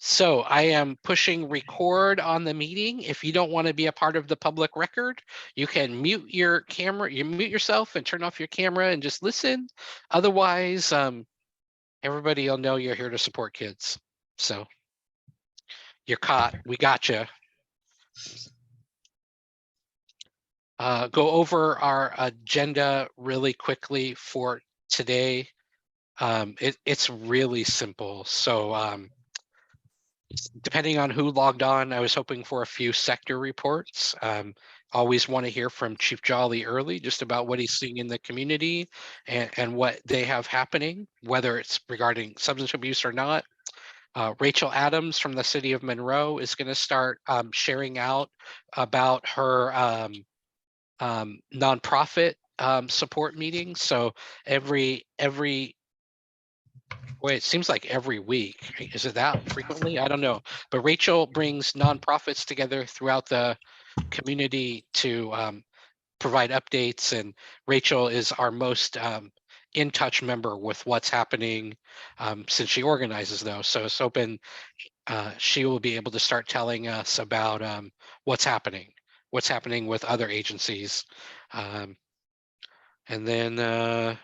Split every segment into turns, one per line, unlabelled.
So I am pushing record on the meeting. If you don't want to be a part of the public record, you can mute your camera, you mute yourself and turn off your camera and just listen. Otherwise, everybody will know you're here to support kids. So you're caught. We got you. Go over our agenda really quickly for today. It's really simple. So depending on who logged on, I was hoping for a few sector reports. Always want to hear from Chief Jolly early, just about what he's seeing in the community and what they have happening, whether it's regarding substance abuse or not. Rachel Adams from the city of Monroe is going to start sharing out about her nonprofit support meetings. So every Wait, it seems like every week. Is it that frequently? I don't know. But Rachel brings nonprofits together throughout the community to provide updates. And Rachel is our most in touch member with what's happening since she organizes those. So it's open. She will be able to start telling us about what's happening with other agencies. And then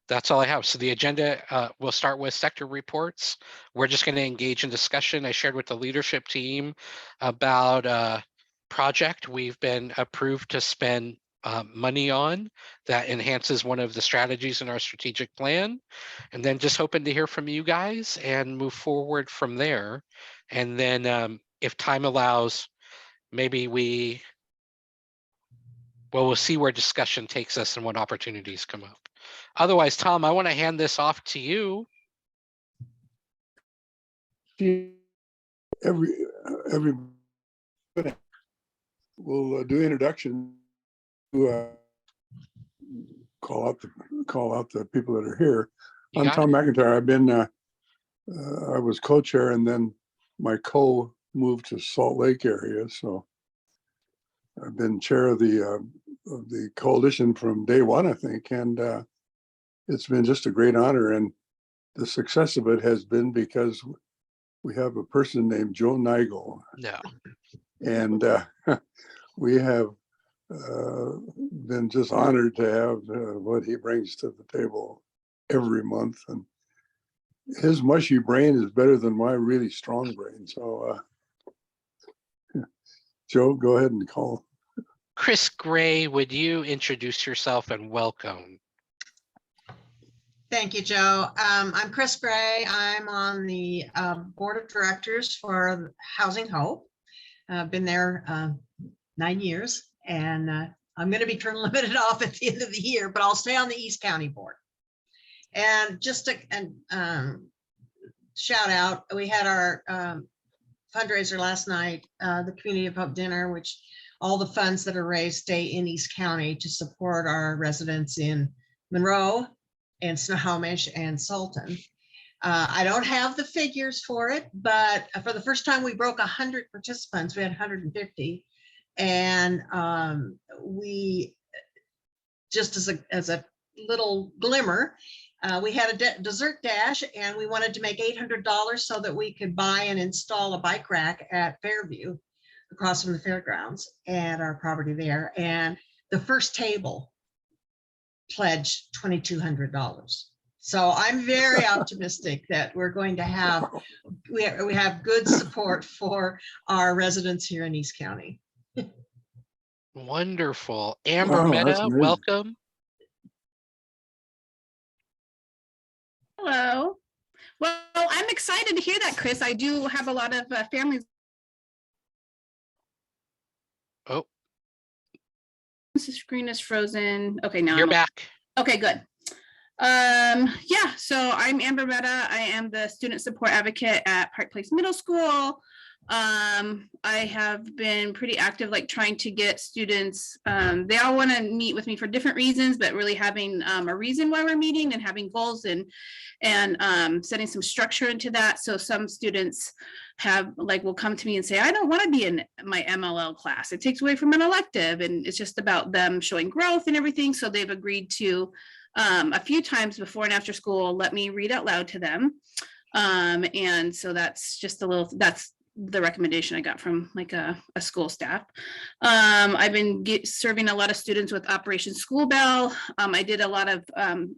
that's all I have. So the agenda, we'll start with sector reports. We're just going to engage in discussion. I shared with the leadership team about a project we've been approved to spend money on that enhances one of the strategies in our strategic plan. And then just hoping to hear from you guys and move forward from there. And then if time allows, maybe we'll see where discussion takes us and what opportunities come up. Otherwise, Tom, I want to hand this off to you.
Every we'll do introduction. Call out the people that are here. I'm Tom McIntyre. I've been I was co-chair, and then my co moved to Salt Lake area, so I've been chair of the coalition from day one, I think, and it's been just a great honor. And the success of it has been because we have a person named Joe Nigel.
No.
And we have been just honored to have what he brings to the table every month. And his mushy brain is better than my really strong brain. So, Joe, go ahead and call.
Chris Gray, would you introduce yourself and welcome?
Thank you, Joe. I'm Chris Gray. I'm on the board of directors for Housing Hope. I've been there 9 years, and I'm going to be term limited off at the end of the year, but I'll stay on the East County board. And just to shout out, we had our fundraiser last night, the Community of Hope dinner, which all the funds that are raised stay in East County to support our residents in Monroe and Snohomish and Sultan. I don't have the figures for it, but for the first time we broke 100 participants. We had 150, and we just as a little glimmer, we had a dessert dash, and we wanted to make $800 so that we could buy and install a bike rack at Fairview across from the fairgrounds and our property there. And the first table pledged $2,200. So I'm very optimistic that we're going to have, we have good support for our residents here in East County.
Wonderful. Amber Meta, welcome.
Hello. Well, I'm excited to hear that, Chris. I do have a lot of families.
Oh.
The screen is frozen. Okay, now
you're back.
Okay, good. Yeah, so I'm Amber Meta. I am the student support advocate at Park Place Middle School. I have been pretty active, like trying to get students, they all want to meet with me for different reasons, but really having a reason why we're meeting and having goals and setting some structure into that. So some students will come to me and say, I don't want to be in my MLL class. It takes away from an elective, and it's just about them showing growth and everything. So they've agreed to a few times before and after school, let me read out loud to them. And so that's just that's the recommendation I got from like a school staff. I've been serving a lot of students with Operation School Bell. I did a lot of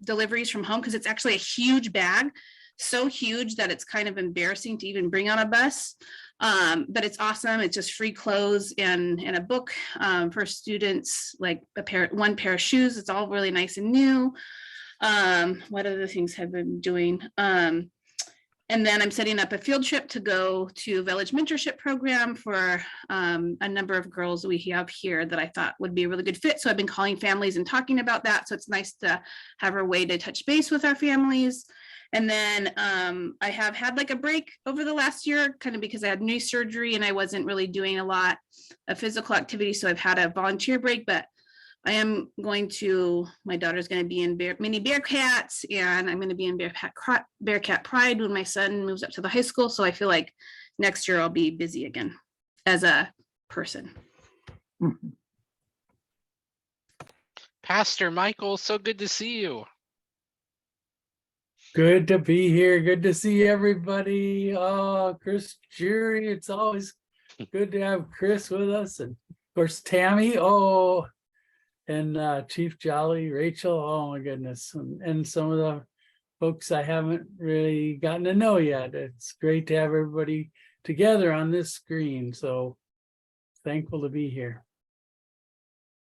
deliveries from home because it's actually a huge bag, so huge that it's kind of embarrassing to even bring on a bus. But it's awesome. It's just free clothes and a book for students, like one pair of shoes. It's all really nice and new. What other things have I been doing? And then I'm setting up a field trip to go to Village Mentorship Program for a number of girls we have here that I thought would be a really good fit. So I've been calling families and talking about that. So it's nice to have a way to touch base with our families. And then I have had like a break over the last year, kind of because I had knee surgery and I wasn't really doing a lot of physical activity. So I've had a volunteer break, but I am going to, my daughter's going to be in mini Bearcats, and I'm going to be in Bearcat Pride when my son moves up to the high school. So I feel like next year I'll be busy again as a person.
Pastor Michael, so good to see you.
Good to be here. Good to see everybody. Oh, Chris Jury, it's always good to have Chris with us. And of course, Tammy, and Chief Jolly, Rachel, oh my goodness. And some of the folks I haven't really gotten to know yet. It's great to have everybody together on this screen. So thankful to be here.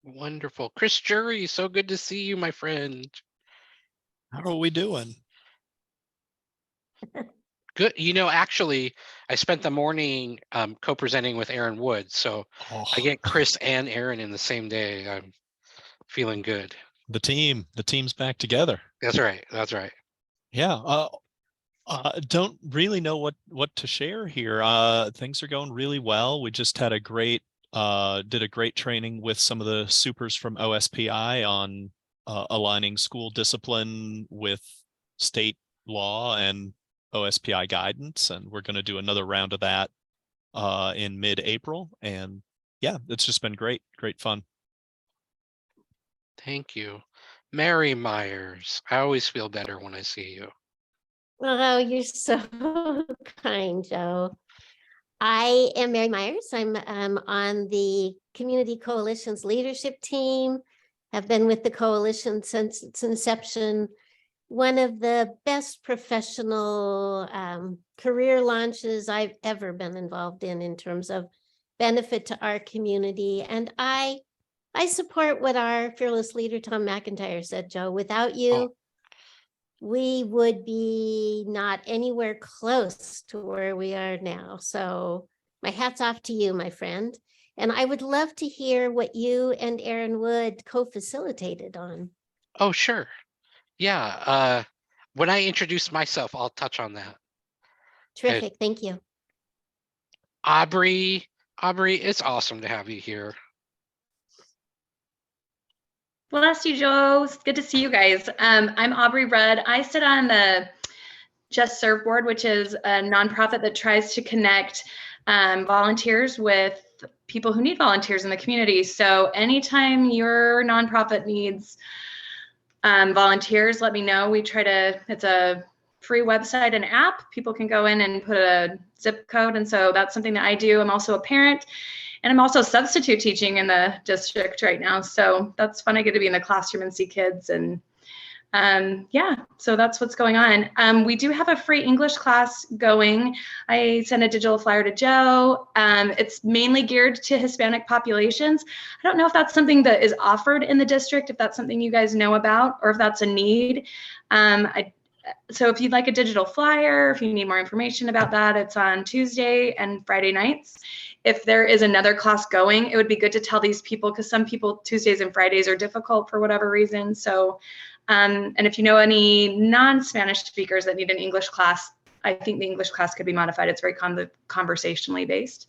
Wonderful. Chris Jury, so good to see you, my friend.
How are we doing?
Good. Actually, I spent the morning co-presenting with Aaron Woods. So I get Chris and Aaron in the same day. I'm feeling good.
The team's back together.
That's right. That's right.
Yeah. Don't really know what to share here. Things are going really well. We just had did a great training with some of the supers from OSPI on aligning school discipline with state law and OSPI guidance. And we're going to do another round of that in mid-April. And yeah, it's just been great fun.
Thank you. Mary Myers, I always feel better when I see you.
Oh, you're so kind, Joe. I am Mary Myers. I'm on the Community Coalition's leadership team. I've been with the coalition since its inception. One of the best professional career launches I've ever been involved in terms of benefit to our community. And I support what our fearless leader, Tom McIntyre, said, Joe. Without you, we would be not anywhere close to where we are now. So my hat's off to you, my friend. And I would love to hear what you and Aaron Wood co-facilitated on.
Oh, sure. Yeah. When I introduce myself, I'll touch on that.
Terrific. Thank you.
Aubrey, it's awesome to have you here.
Bless you, Joe. It's good to see you guys. I'm Aubrey Rudd. I sit on the Just Serve board, which is a nonprofit that tries to connect volunteers with people who need volunteers in the community. So anytime your nonprofit needs volunteers, let me know. It's a free website and app. People can go in and put a zip code. And so that's something that I do. I'm also a parent. And I'm also substitute teaching in the district right now. So that's fun. I get to be in the classroom and see kids. And yeah, so that's what's going on. We do have a free English class going. I sent a digital flyer to Joe. It's mainly geared to Hispanic populations. I don't know if that's something that is offered in the district, if that's something you guys know about, or if that's a need. So if you'd like a digital flyer, if you need more information about that, it's on Tuesday and Friday nights. If there is another class going, it would be good to tell these people, because some people Tuesdays and Fridays are difficult for whatever reason. So, and if you know any non-Spanish speakers that need an English class, I think the English class could be modified. It's very conversationally based.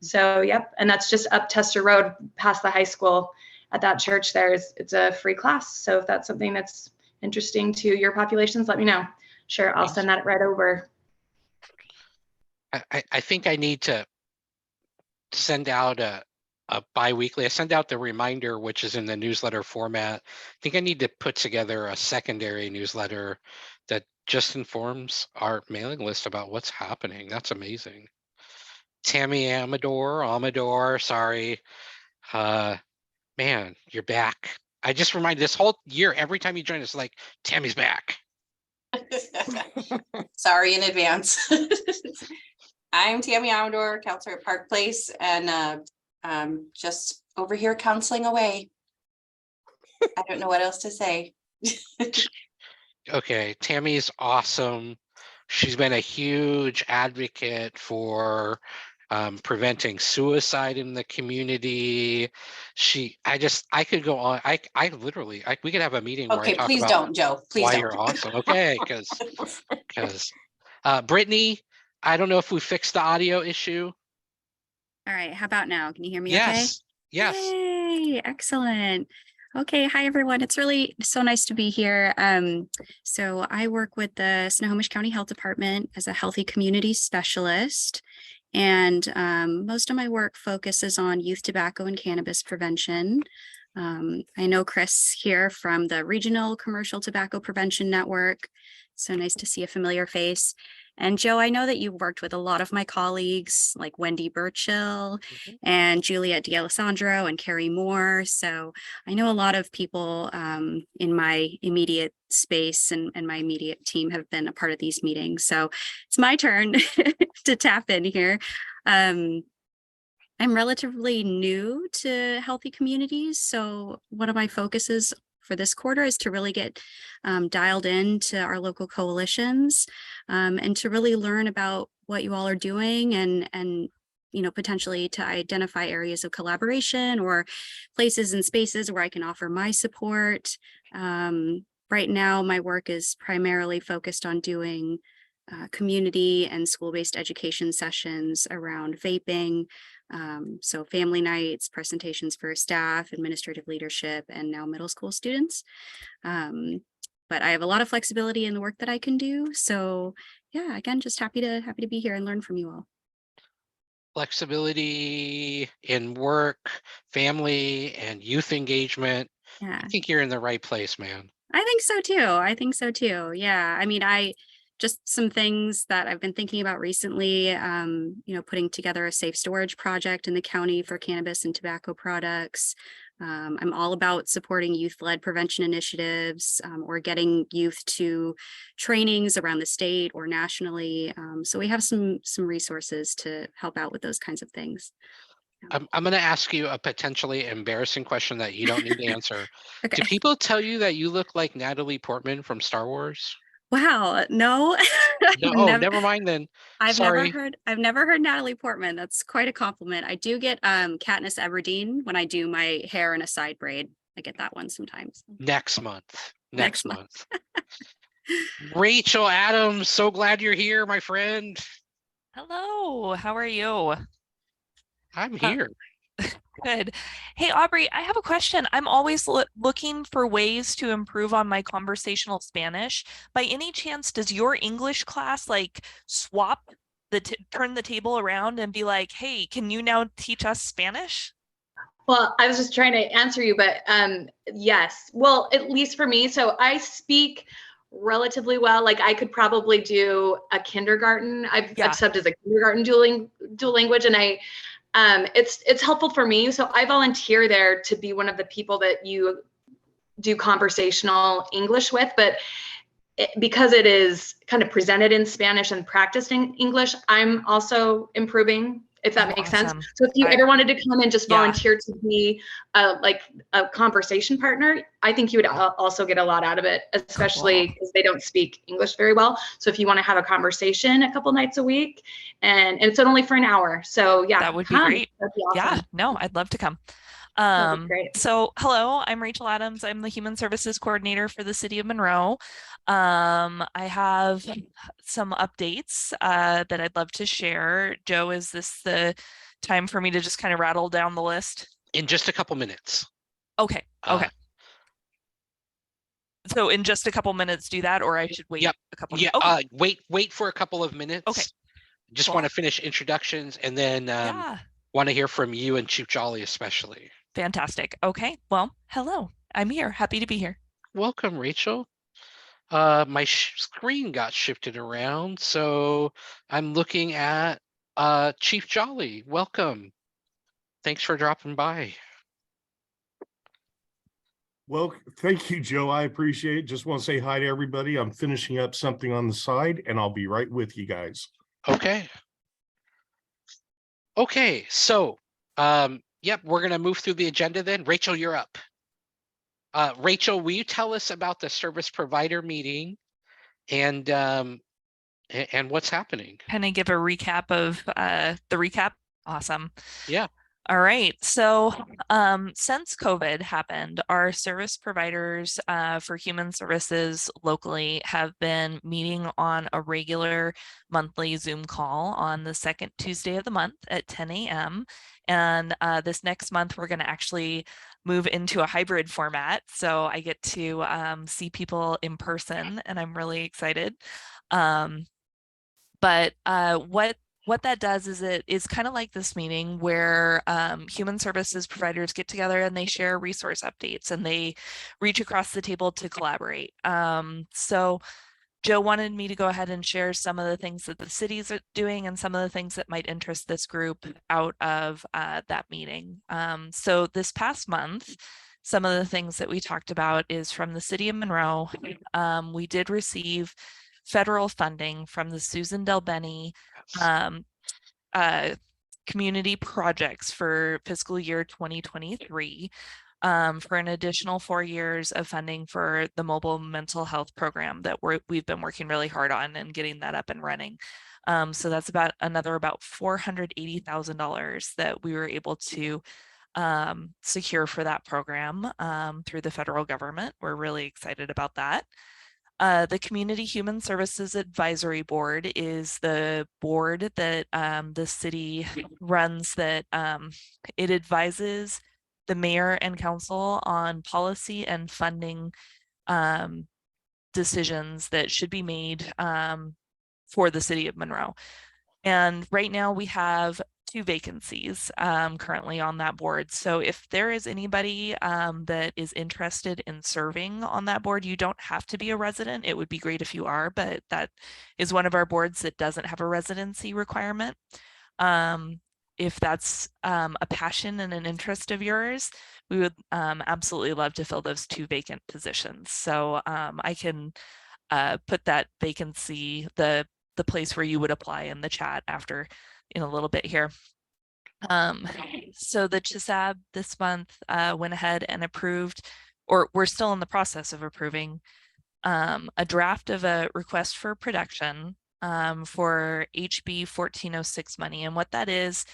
So, yep. And that's just up Tester Road past the high school at that church there. It's a free class. So if that's something that's interesting to your populations, let me know. Sure, I'll send that right over.
I think I need to send out a bi-weekly. I send out the reminder, which is in the newsletter format. I think I need to put together a secondary newsletter that just informs our mailing list about what's happening. That's amazing. Tammy Amador, sorry. Man, you're back. I just remind this whole year, every time you join us, like, Tammy's back.
Sorry in advance. I'm Tammy Amador, counselor at Park Place, and just over here counseling away. I don't know what else to say.
Okay, Tammy's awesome. She's been a huge advocate for preventing suicide in the community. I could go on. I literally, we could have a meeting where I
Okay,
talk
please
about
don't, Joe. Please
why
don't.
you're awesome. Okay, because Brittany, I don't know if we fixed the audio issue.
All right, how about now? Can you hear me okay?
Yes.
Yay, excellent. Okay, hi everyone. It's really so nice to be here. So I work with the Snohomish County Health Department as a healthy community specialist. And most of my work focuses on youth tobacco and cannabis prevention. I know Chris here from the Regional Commercial Tobacco Prevention Network. So nice to see a familiar face. And Joe, I know that you've worked with a lot of my colleagues like Wendy Burchill and Juliet D'Alessandro and Carrie Moore. So I know a lot of people in my immediate space and my immediate team have been a part of these meetings. So it's my turn to tap in here. I'm relatively new to healthy communities. So one of my focuses for this quarter is to really get dialed into our local coalitions and to really learn about what you all are doing and potentially to identify areas of collaboration or places and spaces where I can offer my support. Right now, my work is primarily focused on doing community and school-based education sessions around vaping. So family nights, presentations for staff, administrative leadership, and now middle school students. But I have a lot of flexibility in the work that I can do. So yeah, again, just happy to be here and learn from you all.
Flexibility in work, family, and youth engagement.
Yeah.
I think you're in the right place, man.
I think so too. Yeah. I mean, just some things that I've been thinking about recently, putting together a safe storage project in the county for cannabis and tobacco products. I'm all about supporting youth-led prevention initiatives or getting youth to trainings around the state or nationally. So we have some resources to help out with those kinds of things.
I'm going to ask you a potentially embarrassing question that you don't need to answer.
Okay.
Do people tell you that you look like Natalie Portman from Star Wars?
Wow, no.
No, never mind then.
I've
Sorry.
never heard Natalie Portman. That's quite a compliment. I do get Katniss Everdeen when I do my hair in a side braid. I get that one sometimes.
Next month. Rachel Adams, so glad you're here, my friend.
Hello, how are you?
I'm here.
Good. Hey, Aubrey, I have a question. I'm always looking for ways to improve on my conversational Spanish. By any chance, does your English class like turn the table around and be like, hey, can you now teach us Spanish?
Well, I was just trying to answer you, but yes. Well, at least for me. So I speak relatively well. Like I could probably do a kindergarten. I've subbed as a kindergarten dual language, and it's helpful for me. So I volunteer there to be one of the people that you do conversational English with, but because it is kind of presented in Spanish and practiced in English, I'm also improving, if that makes sense. So if you ever wanted to come and just volunteer to be like a conversation partner, I think you would also get a lot out of it, especially because they don't speak English very well. So if you want to have a conversation a couple nights a week, and it's only for an hour. So yeah,
that would be great.
That'd be awesome.
Yeah, no, I'd love to come. So hello, I'm Rachel Adams. I'm the Human Services Coordinator for the City of Monroe. I have some updates that I'd love to share. Joe, is this the time for me to just kind of rattle down the list?
In just a couple minutes.
Okay. So in just a couple minutes do that, or I should wait a couple minutes?
Okay. Wait for a couple of minutes.
Okay.
Just want to finish introductions and then want to hear from you and Chief Jolly especially.
Fantastic. Okay. Well, hello. I'm here. Happy to be here.
Welcome, Rachel. My screen got shifted around, so I'm looking at Chief Jolly. Welcome. Thanks for dropping by.
Well, thank you, Joe. I appreciate it. Just want to say hi to everybody. I'm finishing up something on the side and I'll be right with you guys.
Okay. Okay, so yep, we're gonna move through the agenda then. Rachel, you're up. Rachel, will you tell us about the service provider meeting and what's happening?
Can I give a recap of the recap? Awesome.
Yeah.
All right. So since COVID happened, our service providers for human services locally have been meeting on a regular monthly Zoom call on the second Tuesday of the month at 10 a.m. And this next month, we're going to actually move into a hybrid format. So I get to see people in person, and I'm really excited. But what that does is it is kind of like this meeting where human services providers get together and they share resource updates and they reach across the table to collaborate. So Joe wanted me to go ahead and share some of the things that the cities are doing and some of the things that might interest this group out of that meeting. So this past month, some of the things that we talked about is from the city of Monroe. We did receive federal funding from the Susan Del Bene community projects for fiscal year 2023 for an additional 4 years of funding for the mobile mental health program that we've been working really hard on and getting that up and running. So that's about $480,000 that we were able to secure for that program through the federal government. We're really excited about that. The Community Human Services Advisory Board is the board that the city runs that it advises the mayor and council on policy and funding decisions that should be made for the city of Monroe. And right now we have 2 vacancies currently on that board. So if there is anybody that is interested in serving on that board, you don't have to be a resident. It would be great if you are, but that is one of our boards that doesn't have a residency requirement. If that's a passion and an interest of yours, we would absolutely love to fill those 2 vacant positions. So I can put that vacancy, the place where you would apply in the chat after in a little bit here. So the CHSAB this month went ahead and approved, or we're still in the process of approving, a draft of a request for production for HB 1406 money. And what that is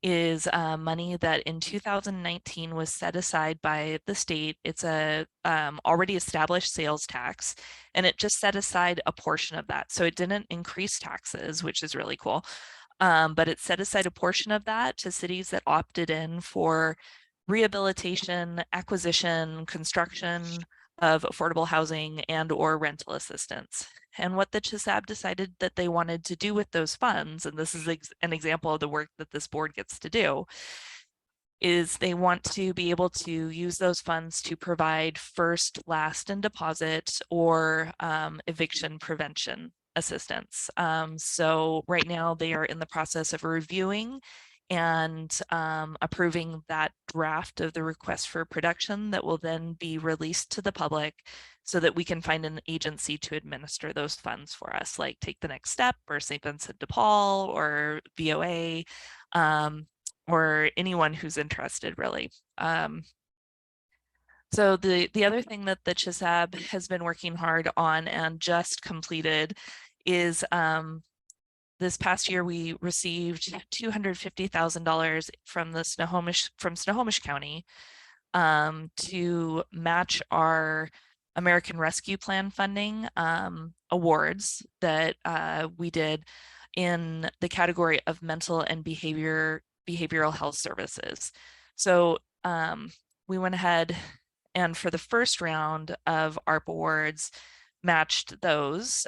money that in 2019 was set aside by the state. It's a already established sales tax, and it just set aside a portion of that. So it didn't increase taxes, which is really cool. But it set aside a portion of that to cities that opted in for rehabilitation, acquisition, construction of affordable housing and or rental assistance. And what the CHSAB decided that they wanted to do with those funds, and this is an example of the work that this board gets to do, is they want to be able to use those funds to provide first, last, and deposit or eviction prevention assistance. So right now they are in the process of reviewing and approving that draft of the request for production that will then be released to the public so that we can find an agency to administer those funds for us, like Take the Next Step or St. Vincent de Paul or VOA or anyone who's interested really. So the other thing that the CHSAB has been working hard on and just completed is this past year we received $250,000 from Snohomish County to match our American Rescue Plan funding awards that we did in the category of mental and behavioral health services. So we went ahead and for the first round of ARP awards matched those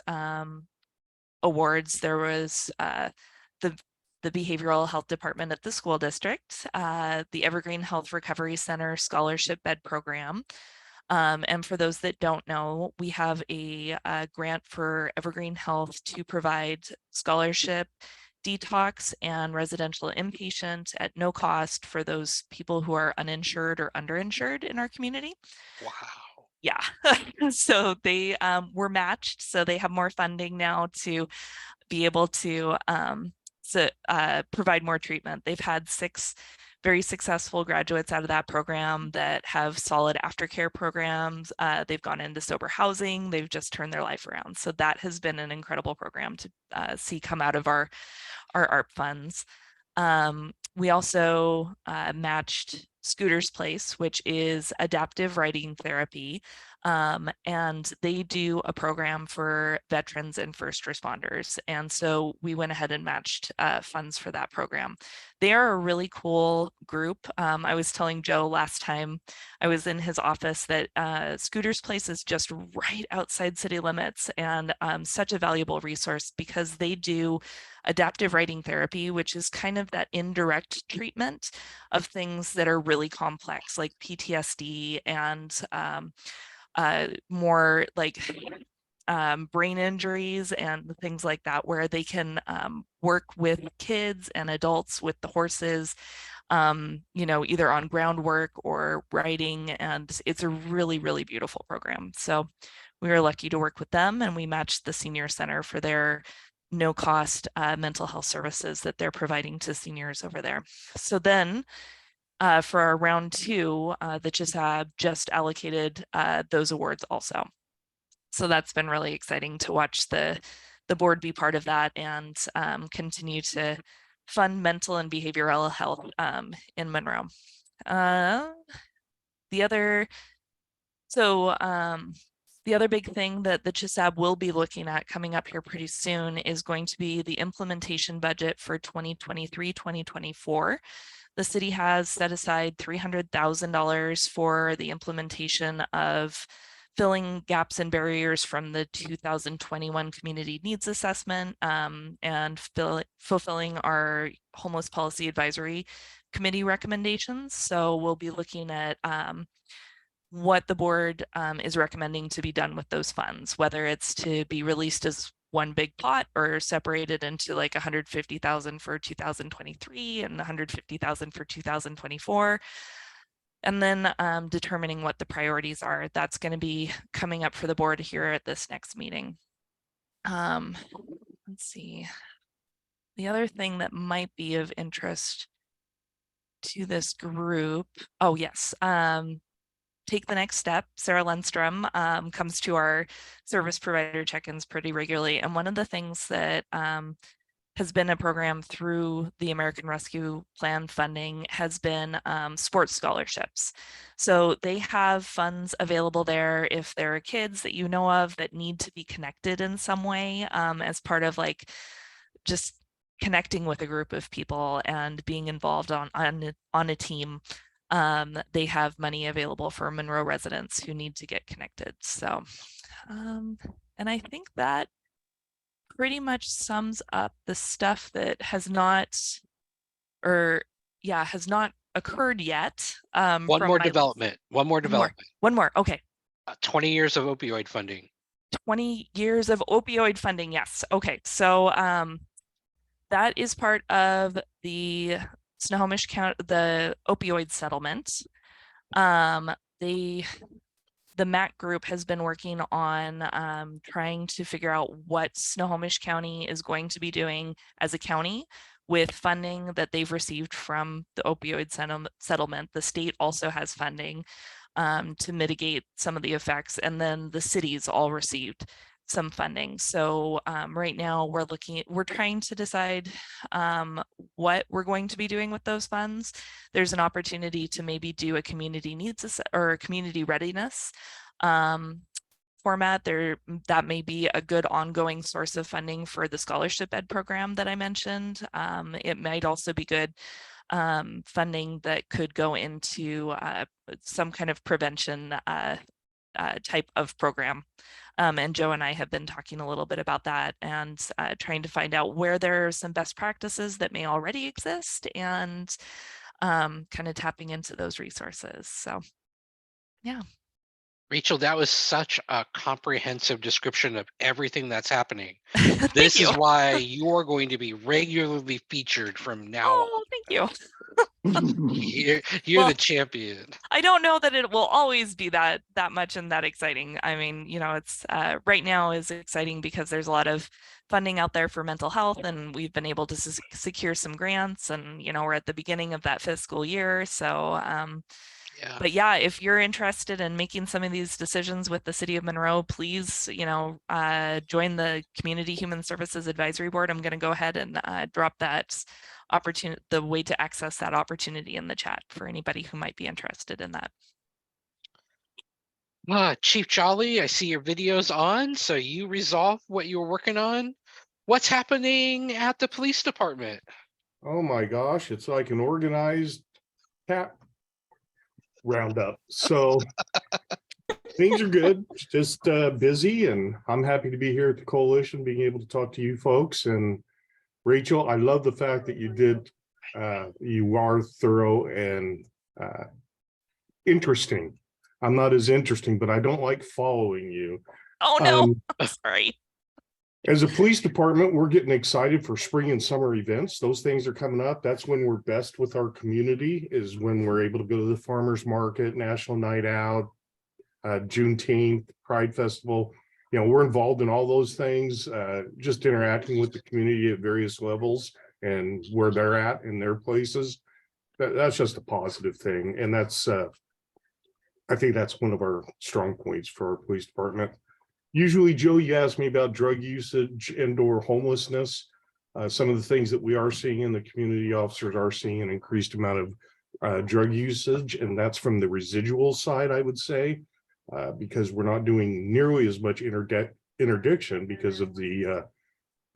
awards. There was the behavioral health department at the school district, the Evergreen Health Recovery Center Scholarship Bed Program, And for those that don't know, we have a grant for Evergreen Health to provide scholarship, detox, and residential inpatient at no cost for those people who are uninsured or underinsured in our community.
Wow.
Yeah, so they were matched, so they have more funding now to be able to provide more treatment. They've had 6 very successful graduates out of that program that have solid aftercare programs. They've gone into sober housing. They've just turned their life around. So that has been an incredible program to see come out of our ARP funds. We also matched Scooter's Place, which is adaptive writing therapy. And they do a program for veterans and first responders. And so we went ahead and matched funds for that program. They are a really cool group. I was telling Joe last time I was in his office that Scooter's Place is just right outside city limits, and such a valuable resource because they do adaptive writing therapy, which is kind of that indirect treatment of things that are really complex, like PTSD and more like brain injuries and things like that, where they can work with kids and adults with the horses, you know, either on groundwork or writing. And it's a really, really beautiful program. So we were lucky to work with them, and we matched the senior center for their no cost mental health services that they're providing to seniors over there. So then for our round 2, the CHSAB just allocated those awards also. So that's been really exciting to watch the board be part of that and continue to fund mental and behavioral health in Monroe. The other big thing that the CHSAB will be looking at coming up here pretty soon is going to be the implementation budget for 2023-2024. The city has set aside $300,000 for the implementation of filling gaps and barriers from the 2021 Community Needs Assessment and fulfilling our Homeless Policy Advisory Committee recommendations. So we'll be looking at what the board is recommending to be done with those funds, whether it's to be released as one big pot or separated into like 150,000 for 2023 and 150,000 for 2024. And then determining what the priorities are. That's going to be coming up for the board here at this next meeting. Let's see. The other thing that might be of interest to this group. Oh, yes. Take the Next Step. Sarah Lundstrom comes to our service provider check-ins pretty regularly. And one of the things that has been a program through the American Rescue Plan funding has been sports scholarships. So they have funds available there if there are kids that you know of that need to be connected in some way as part of like just connecting with a group of people and being involved on a team. They have money available for Monroe residents who need to get connected. So, and I think that pretty much sums up the stuff that has not occurred yet.
One more development.
One more. Okay.
20 years of opioid funding.
20 years of opioid funding. Yes. Okay. So that is part of the Snohomish County, the opioid settlement. The MAC group has been working on trying to figure out what Snohomish County is going to be doing as a county with funding that they've received from the opioid settlement. The state also has funding to mitigate some of the effects, and then the cities all received some funding. So right now we're trying to decide what we're going to be doing with those funds. There's an opportunity to maybe do a community needs or community readiness format there. That may be a good ongoing source of funding for the scholarship ed program that I mentioned. It might also be good funding that could go into some kind of prevention type of program. And Joe and I have been talking a little bit about that and trying to find out where there are some best practices that may already exist and kind of tapping into those resources. So, yeah.
Rachel, that was such a comprehensive description of everything that's happening.
Thank
This
you.
is why you're going to be regularly featured from now on.
Oh, thank you.
You're
Well,
the champion.
I don't know that it will always be that much and that exciting. I mean, it's right now is exciting because there's a lot of funding out there for mental health, and we've been able to secure some grants, and we're at the beginning of that fiscal year. So
Yeah.
But yeah, if you're interested in making some of these decisions with the city of Monroe, please, join the Community Human Services Advisory Board. I'm going to go ahead and drop that opportunity, the way to access that opportunity in the chat for anybody who might be interested in that.
Chief Jolly, I see your video's on, so you resolve what you were working on. What's happening at the police department?
Oh my gosh, it's like an organized cat roundup. So things are good, just busy, and I'm happy to be here at the coalition, being able to talk to you folks. And Rachel, I love the fact that you are thorough and interesting. I'm not as interesting, but I don't like following you.
Oh no, sorry.
As a police department, we're getting excited for spring and summer events. Those things are coming up. That's when we're best with our community, is when we're able to go to the farmers market, National Night Out, Juneteenth, Pride Festival. We're involved in all those things, just interacting with the community at various levels and where they're at in their places. That's just a positive thing. And that's, I think that's one of our strong points for our police department. Usually, Joe, you ask me about drug usage and/or homelessness. Some of the things that we are seeing in the community, officers are seeing an increased amount of drug usage, and that's from the residual side, I would say, because we're not doing nearly as much interdiction because of the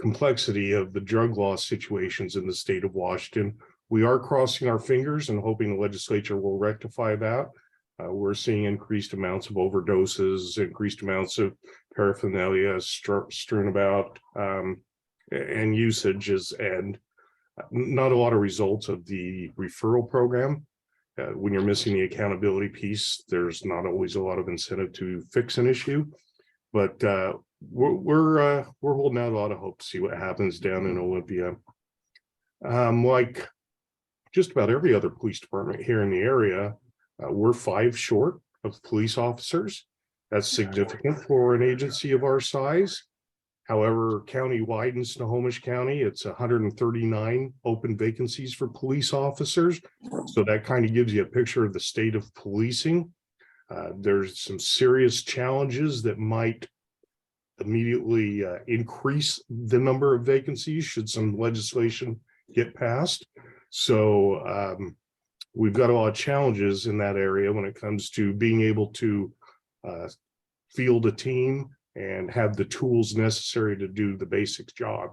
complexity of the drug law situations in the state of Washington. We are crossing our fingers and hoping the legislature will rectify that. We're seeing increased amounts of overdoses, increased amounts of paraphernalia strewn about, and usages, and not a lot of results of the referral program. When you're missing the accountability piece, there's not always a lot of incentive to fix an issue. But we're holding out a lot of hope to see what happens down in Olympia. Like just about every other police department here in the area, we're 5 short of police officers. That's significant for an agency of our size. However, countywide in Snohomish County, it's 139 open vacancies for police officers. So that kind of gives you a picture of the state of policing. There's some serious challenges that might immediately increase the number of vacancies should some legislation get passed. So we've got a lot of challenges in that area when it comes to being able to field a team and have the tools necessary to do the basic job.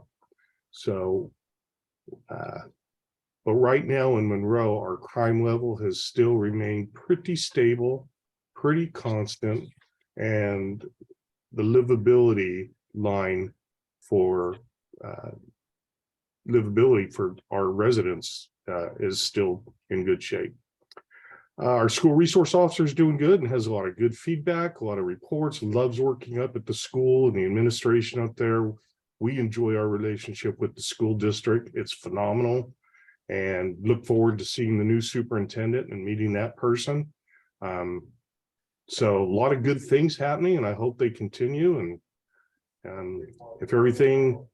So, but right now in Monroe, our crime level has still remained pretty stable, pretty constant, and the livability line for livability for our residents is still in good shape. Our school resource officer is doing good and has a lot of good feedback, a lot of reports, loves working up at the school and the administration up there. We enjoy our relationship with the school district. It's phenomenal, and look forward to seeing the new superintendent and meeting that person. So a lot of good things happening, and I hope they continue. And if everything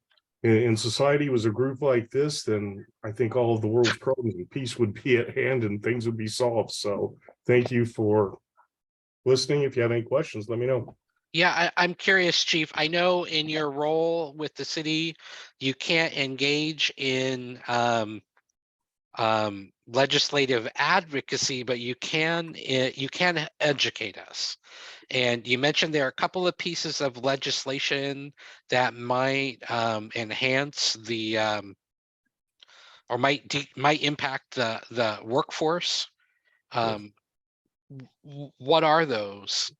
in society was a group like this, then I think all of the world's problems and peace would be at hand and things would be solved. So thank you for listening. If you have any questions, let me know.
Yeah, I'm curious, Chief. I know in your role with the city, you can't engage in legislative advocacy, but you can educate us. And you mentioned there are a couple of pieces of legislation that might enhance the or might impact the workforce. What are those?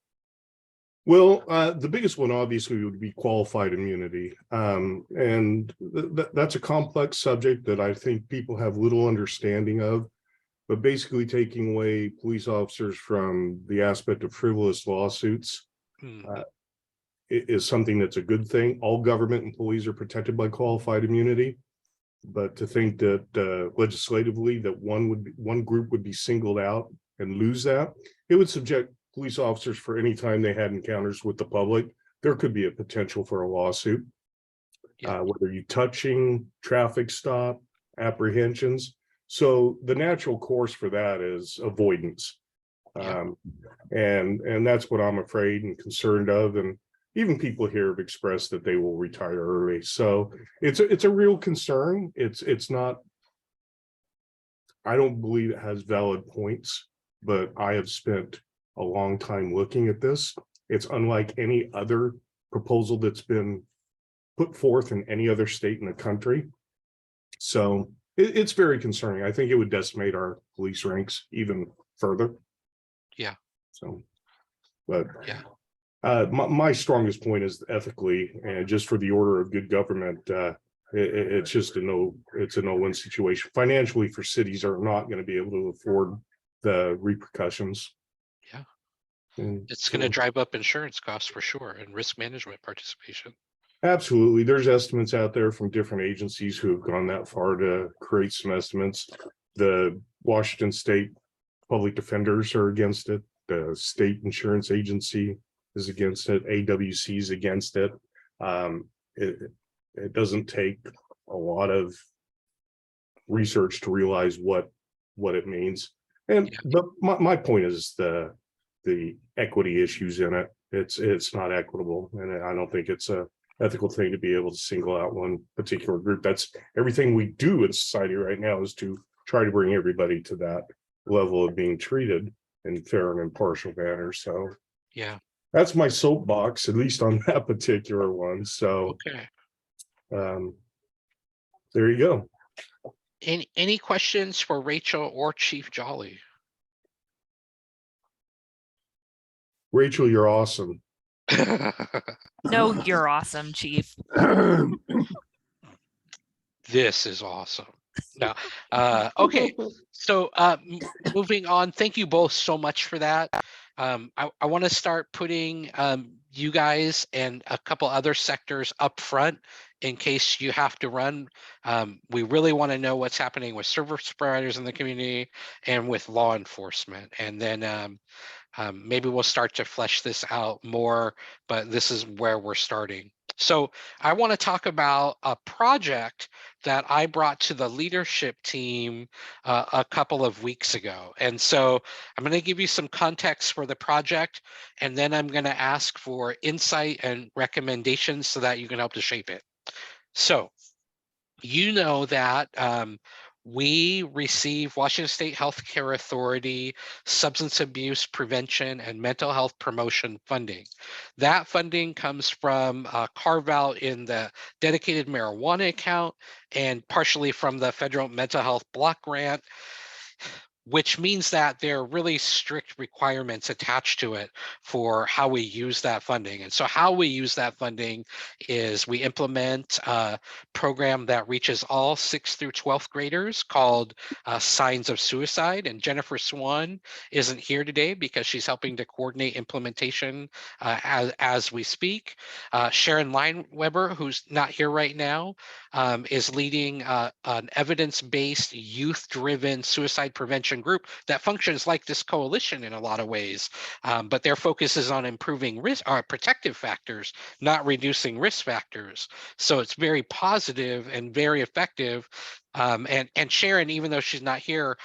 Well, the biggest one obviously would be qualified immunity. And that's a complex subject that I think people have little understanding of. but basically taking away police officers from the aspect of frivolous lawsuits is something that's a good thing. All government employees are protected by qualified immunity. But to think that legislatively that one group would be singled out and lose that, it would subject police officers for any time they had encounters with the public. There could be a potential for a lawsuit. Whether you touching, traffic stop, apprehensions. So the natural course for that is avoidance. And that's what I'm afraid and concerned of. And even people here have expressed that they will retire early. So it's a real concern. It's not, I don't believe it has valid points, but I have spent a long time looking at this. It's unlike any other proposal that's been put forth in any other state in the country. So it's very concerning. I think it would decimate our police ranks even further.
Yeah.
So, but
yeah.
My strongest point is ethically, and just for the order of good government, it's just a no-win situation. Financially, for cities are not going to be able to afford the repercussions.
Yeah.
And
it's going to drive up insurance costs for sure, and risk management participation.
Absolutely. There's estimates out there from different agencies who have gone that far to create some estimates. The Washington State Public Defenders are against it. The state insurance agency is against it. AWC is against it. It doesn't take a lot of research to realize what it means. And but my point is the equity issues in it. It's not equitable, and I don't think it's a ethical thing to be able to single out one particular group. That's everything we do in society right now, is to try to bring everybody to that level of being treated in fair and impartial manner. So
yeah,
that's my soapbox, at least on that particular one. So
okay,
there you go.
Any questions for Rachel or Chief Jolly?
Rachel, you're awesome.
No, you're awesome, Chief.
This is awesome. No, okay. So moving on, thank you both so much for that. I want to start putting you guys and a couple other sectors up front in case you have to run. We really want to know what's happening with service providers in the community and with law enforcement. And then maybe we'll start to flesh this out more, but this is where we're starting. So I want to talk about a project that I brought to the leadership team a couple of weeks ago. And so I'm going to give you some context for the project, and then I'm going to ask for insight and recommendations so that you can help to shape it. So you know that we receive Washington State Healthcare Authority substance abuse prevention and mental health promotion funding. That funding comes from a carve out in the dedicated marijuana account and partially from the federal mental health block grant, which means that there are really strict requirements attached to it for how we use that funding. And so how we use that funding is we implement a program that reaches all 6th through 12th graders called Signs of Suicide. And Jennifer Swan isn't here today because she's helping to coordinate implementation as we speak. Sharon Lineweber, who's not here right now, is leading an evidence-based, youth-driven suicide prevention group that functions like this coalition in a lot of ways, but their focus is on improving risk protective factors, not reducing risk factors. So it's very positive and very effective. And Sharon, even though she's not here,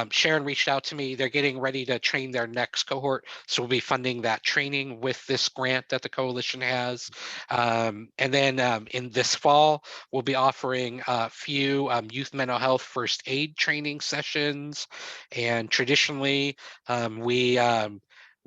Sharon reached out to me. They're getting ready to train their next cohort. So we'll be funding that training with this grant that the coalition has. And then in this fall, we'll be offering a few youth mental health first aid training sessions. And traditionally,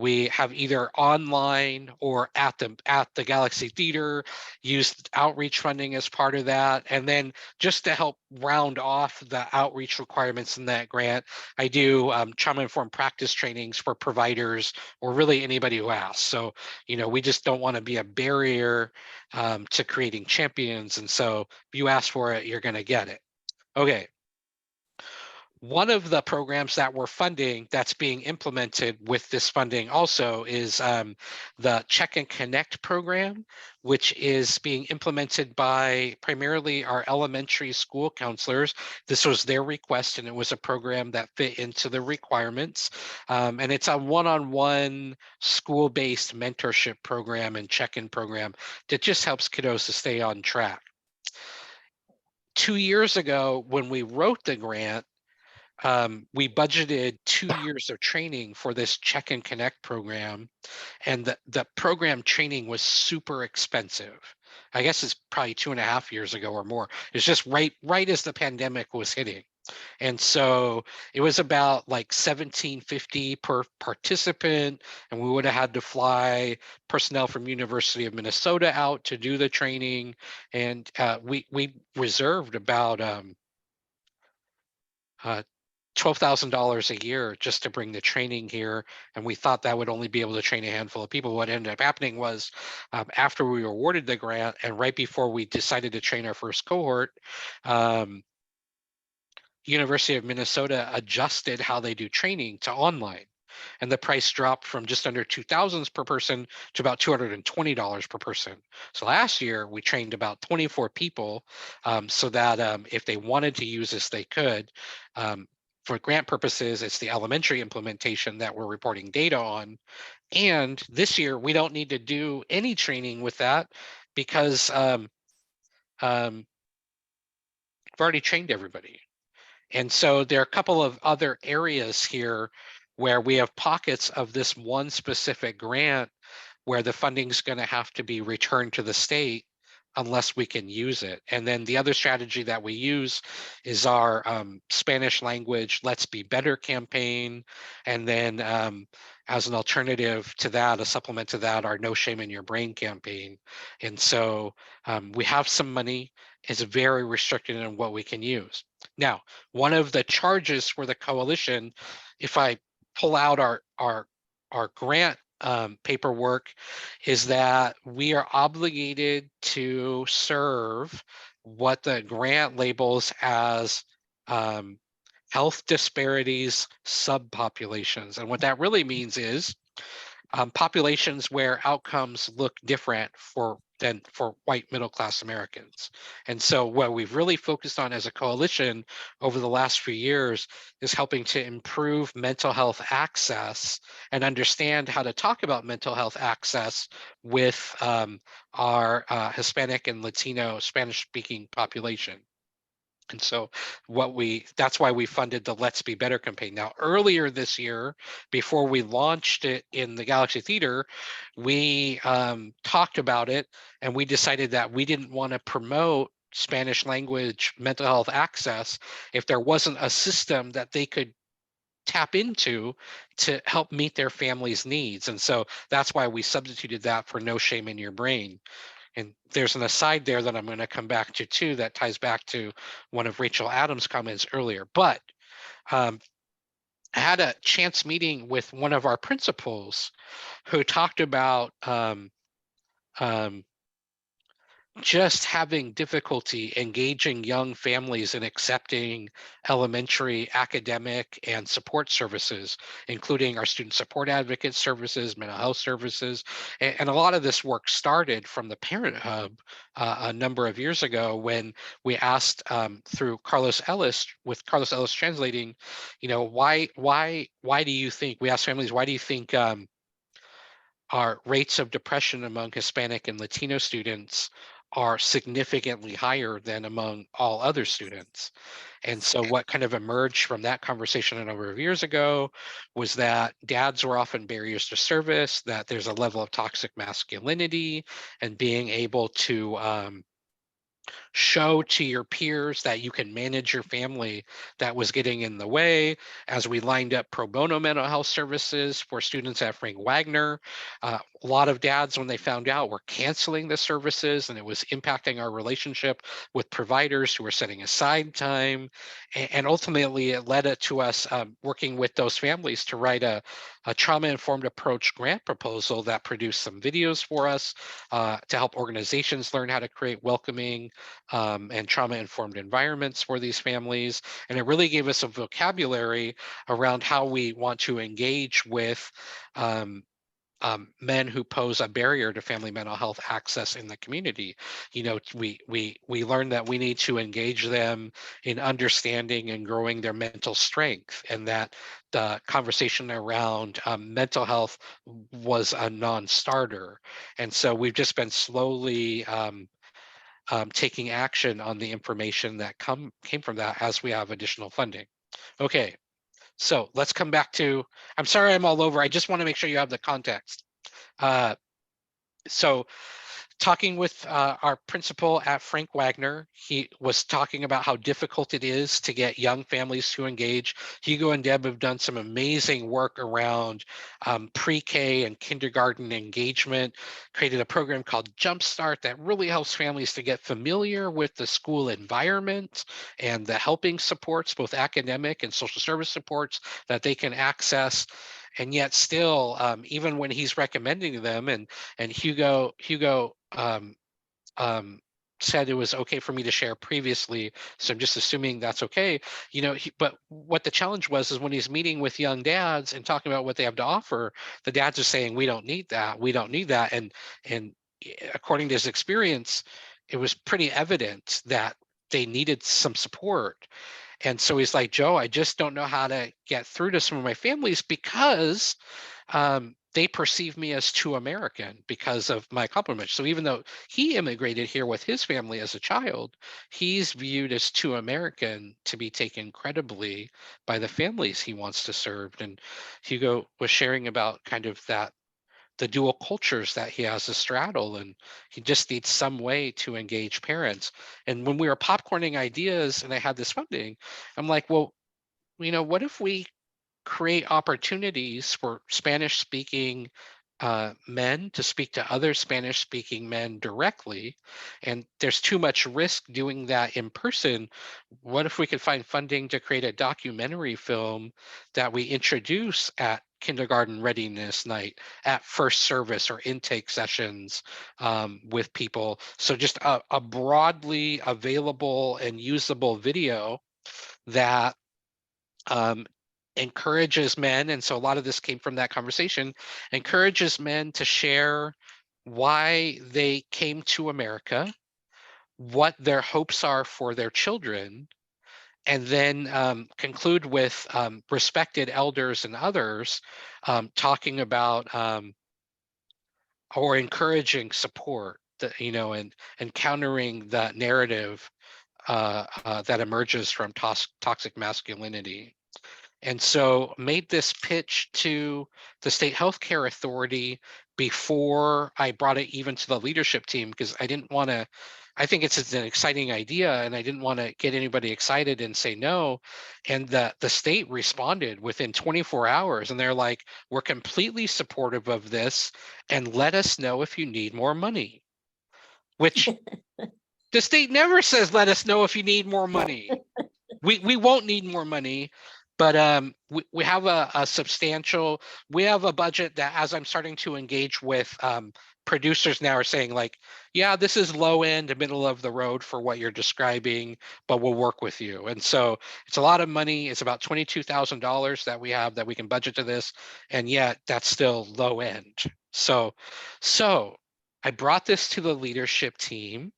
we have either online or at the Galaxy Theater used outreach funding as part of that. And then just to help round off the outreach requirements in that grant, I do trauma-informed practice trainings for providers or really anybody who asks. So, you know, we just don't want to be a barrier to creating champions. And so if you ask for it, you're going to get it. Okay. One of the programs that we're funding that's being implemented with this funding also is the Check and Connect program, which is being implemented by primarily our elementary school counselors. This was their request, and it was a program that fit into the requirements. And it's a one-on-one school-based mentorship program and check-in program that just helps kiddos to stay on track. 2 years ago, when we wrote the grant, we budgeted 2 years of training for this Check and Connect program, and the program training was super expensive. I guess it's probably 2.5 years ago or more. It's just right as the pandemic was hitting. And so it was about like $17.50 per participant, and we would have had to fly personnel from University of Minnesota out to do the training. And we reserved about $12,000 a year just to bring the training here. And we thought that would only be able to train a handful of people. What ended up happening was after we were awarded the grant and right before we decided to train our first cohort, University of Minnesota adjusted how they do training to online. And the price dropped from just under $2,000 per person to about $220 per person. So last year we trained about 24 people so that if they wanted to use this, they could. For grant purposes, it's the elementary implementation that we're reporting data on. And this year we don't need to do any training with that because we've already trained everybody. And so there are a couple of other areas here where we have pockets of this one specific grant where the funding is going to have to be returned to the state unless we can use it. And then the other strategy that we use is our Spanish language Let's Be Better campaign. And then as an alternative to that, a supplement to that, our No Shame in Your Brain campaign. And so we have some money. It's very restricted in what we can use. Now, one of the charges for the coalition, if I pull out our grant paperwork, is that we are obligated to serve what the grant labels as health disparities subpopulations. And what that really means is populations where outcomes look different than for white middle-class Americans. And so what we've really focused on as a coalition over the last few years is helping to improve mental health access and understand how to talk about mental health access with our Hispanic and Latino Spanish-speaking population. And so that's why we funded the Let's Be Better campaign. Now, earlier this year, before we launched it in the Galaxy Theater, we talked about it and we decided that we didn't want to promote Spanish language mental health access if there wasn't a system that they could tap into to help meet their family's needs. And so that's why we substituted that for No Shame in Your Brain. And there's an aside there that I'm going to come back to too that ties back to one of Rachel Adams' comments earlier. But I had a chance meeting with one of our principals who talked about just having difficulty engaging young families in accepting elementary academic and support services, including our student support advocate services, mental health services. And a lot of this work started from the Parent Hub a number of years ago when we asked through Carlos Ellis, with Carlos Ellis translating, why do you think, we asked families, why do you think our rates of depression among Hispanic and Latino students are significantly higher than among all other students? And so what kind of emerged from that conversation a number of years ago was that dads were often barriers to service, that there's a level of toxic masculinity, and being able to show to your peers that you can manage your family that was getting in the way. As we lined up pro bono mental health services for students at Frank Wagner, a lot of dads, when they found out, were canceling the services, and it was impacting our relationship with providers who were setting aside time. And ultimately, it led to us working with those families to write a trauma-informed approach grant proposal that produced some videos for us to help organizations learn how to create welcoming and trauma-informed environments for these families. And it really gave us a vocabulary around how we want to engage with men who pose a barrier to family mental health access in the community. You know, we learned that we need to engage them in understanding and growing their mental strength, and that the conversation around mental health was a non-starter. And so we've just been slowly taking action on the information that came from that as we have additional funding. Okay, so let's come back to, I'm sorry I'm all over. I just want to make sure you have the context. So talking with our principal at Frank Wagner, he was talking about how difficult it is to get young families to engage. Hugo and Deb have done some amazing work around pre-K and kindergarten engagement, created a program called Jumpstart that really helps families to get familiar with the school environment and the helping supports, both academic and social service supports that they can access. And yet still, even when he's recommending them, and Hugo said it was okay for me to share previously, so I'm just assuming that's okay. You know, but what the challenge was is when he's meeting with young dads and talking about what they have to offer, the dads are saying, we don't need that, we don't need that. And according to his experience, it was pretty evident that they needed some support. And so he's like, Joe, I just don't know how to get through to some of my families because they perceive me as too American because of my accomplishments. So even though he immigrated here with his family as a child, he's viewed as too American to be taken credibly by the families he wants to serve. And Hugo was sharing about kind of that, the dual cultures that he has to straddle, and he just needs some way to engage parents. And when we were popcorning ideas and I had this funding, I'm like, well, you know, what if we create opportunities for Spanish speaking men to speak to other Spanish speaking men directly? And there's too much risk doing that in person. What if we could find funding to create a documentary film that we introduce at kindergarten readiness night, at first service or intake sessions with people? So just a broadly available and usable video that encourages men, and so a lot of this came from that conversation, encourages men to share why they came to America, what their hopes are for their children, and then conclude with respected elders and others talking about or encouraging support, that, you know, and countering the narrative that emerges from toxic masculinity. And so made this pitch to the state healthcare authority before I brought it even to the leadership team, because I didn't want to, I think it's an exciting idea and I didn't want to get anybody excited and say no. And the state responded within 24 hours and they're like, we're completely supportive of this and let us know if you need more money, which the state never says, let us know if you need more money. We won't need more money. But we have a substantial, we have a budget that, as I'm starting to engage with producers now, are saying like, yeah, this is low end, middle of the road for what you're describing, but we'll work with you. And so it's a lot of money. It's about $22,000 that we have that we can budget to this. And yet that's still low end. So I brought this to the leadership team.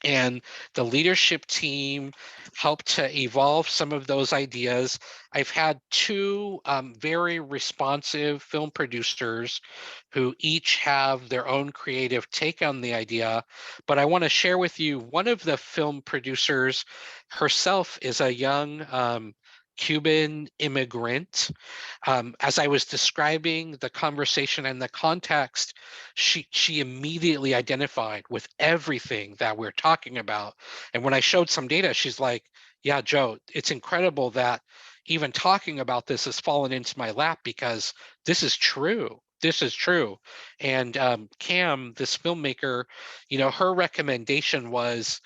And the leadership team helped to evolve some of those ideas. I've had two very responsive film producers who each have their own creative take on the idea. But I want to share with you, one of the film producers herself is a young Cuban immigrant. As I was describing the conversation and the context, she immediately identified with everything that we're talking about. And when I showed some data, she's like, yeah, Joe, it's incredible that even talking about this has fallen into my lap because this is true. This is true. And Cam, this filmmaker, you know, her recommendation was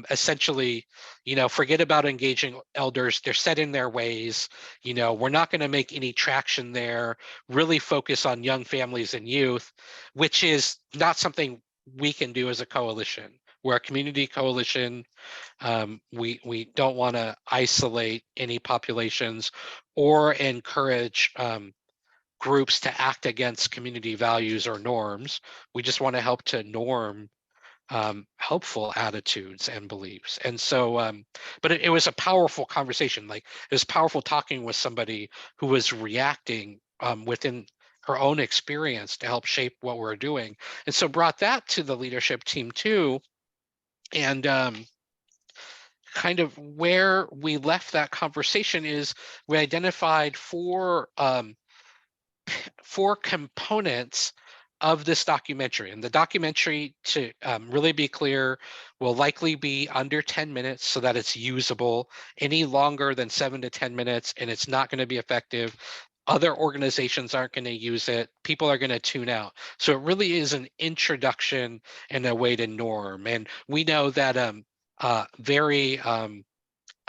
essentially, you know, forget about engaging elders. They're set in their ways. You know, we're not going to make any traction there. Really focus on young families and youth, which is not something we can do as a coalition. We're a community coalition. We don't want to isolate any populations or encourage groups to act against community values or norms. We just want to help to norm helpful attitudes and beliefs. And so, but it was a powerful conversation. Like, it was powerful talking with somebody who was reacting within her own experience to help shape what we're doing. And so brought that to the leadership team too. And kind of where we left that conversation is we identified four components of this documentary. And the documentary, to really be clear, will likely be under 10 minutes so that it's usable. Any longer than 7 to 10 minutes, and it's not going to be effective. Other organizations aren't going to use it. People are going to tune out. So it really is an introduction and a way to norm. And we know that very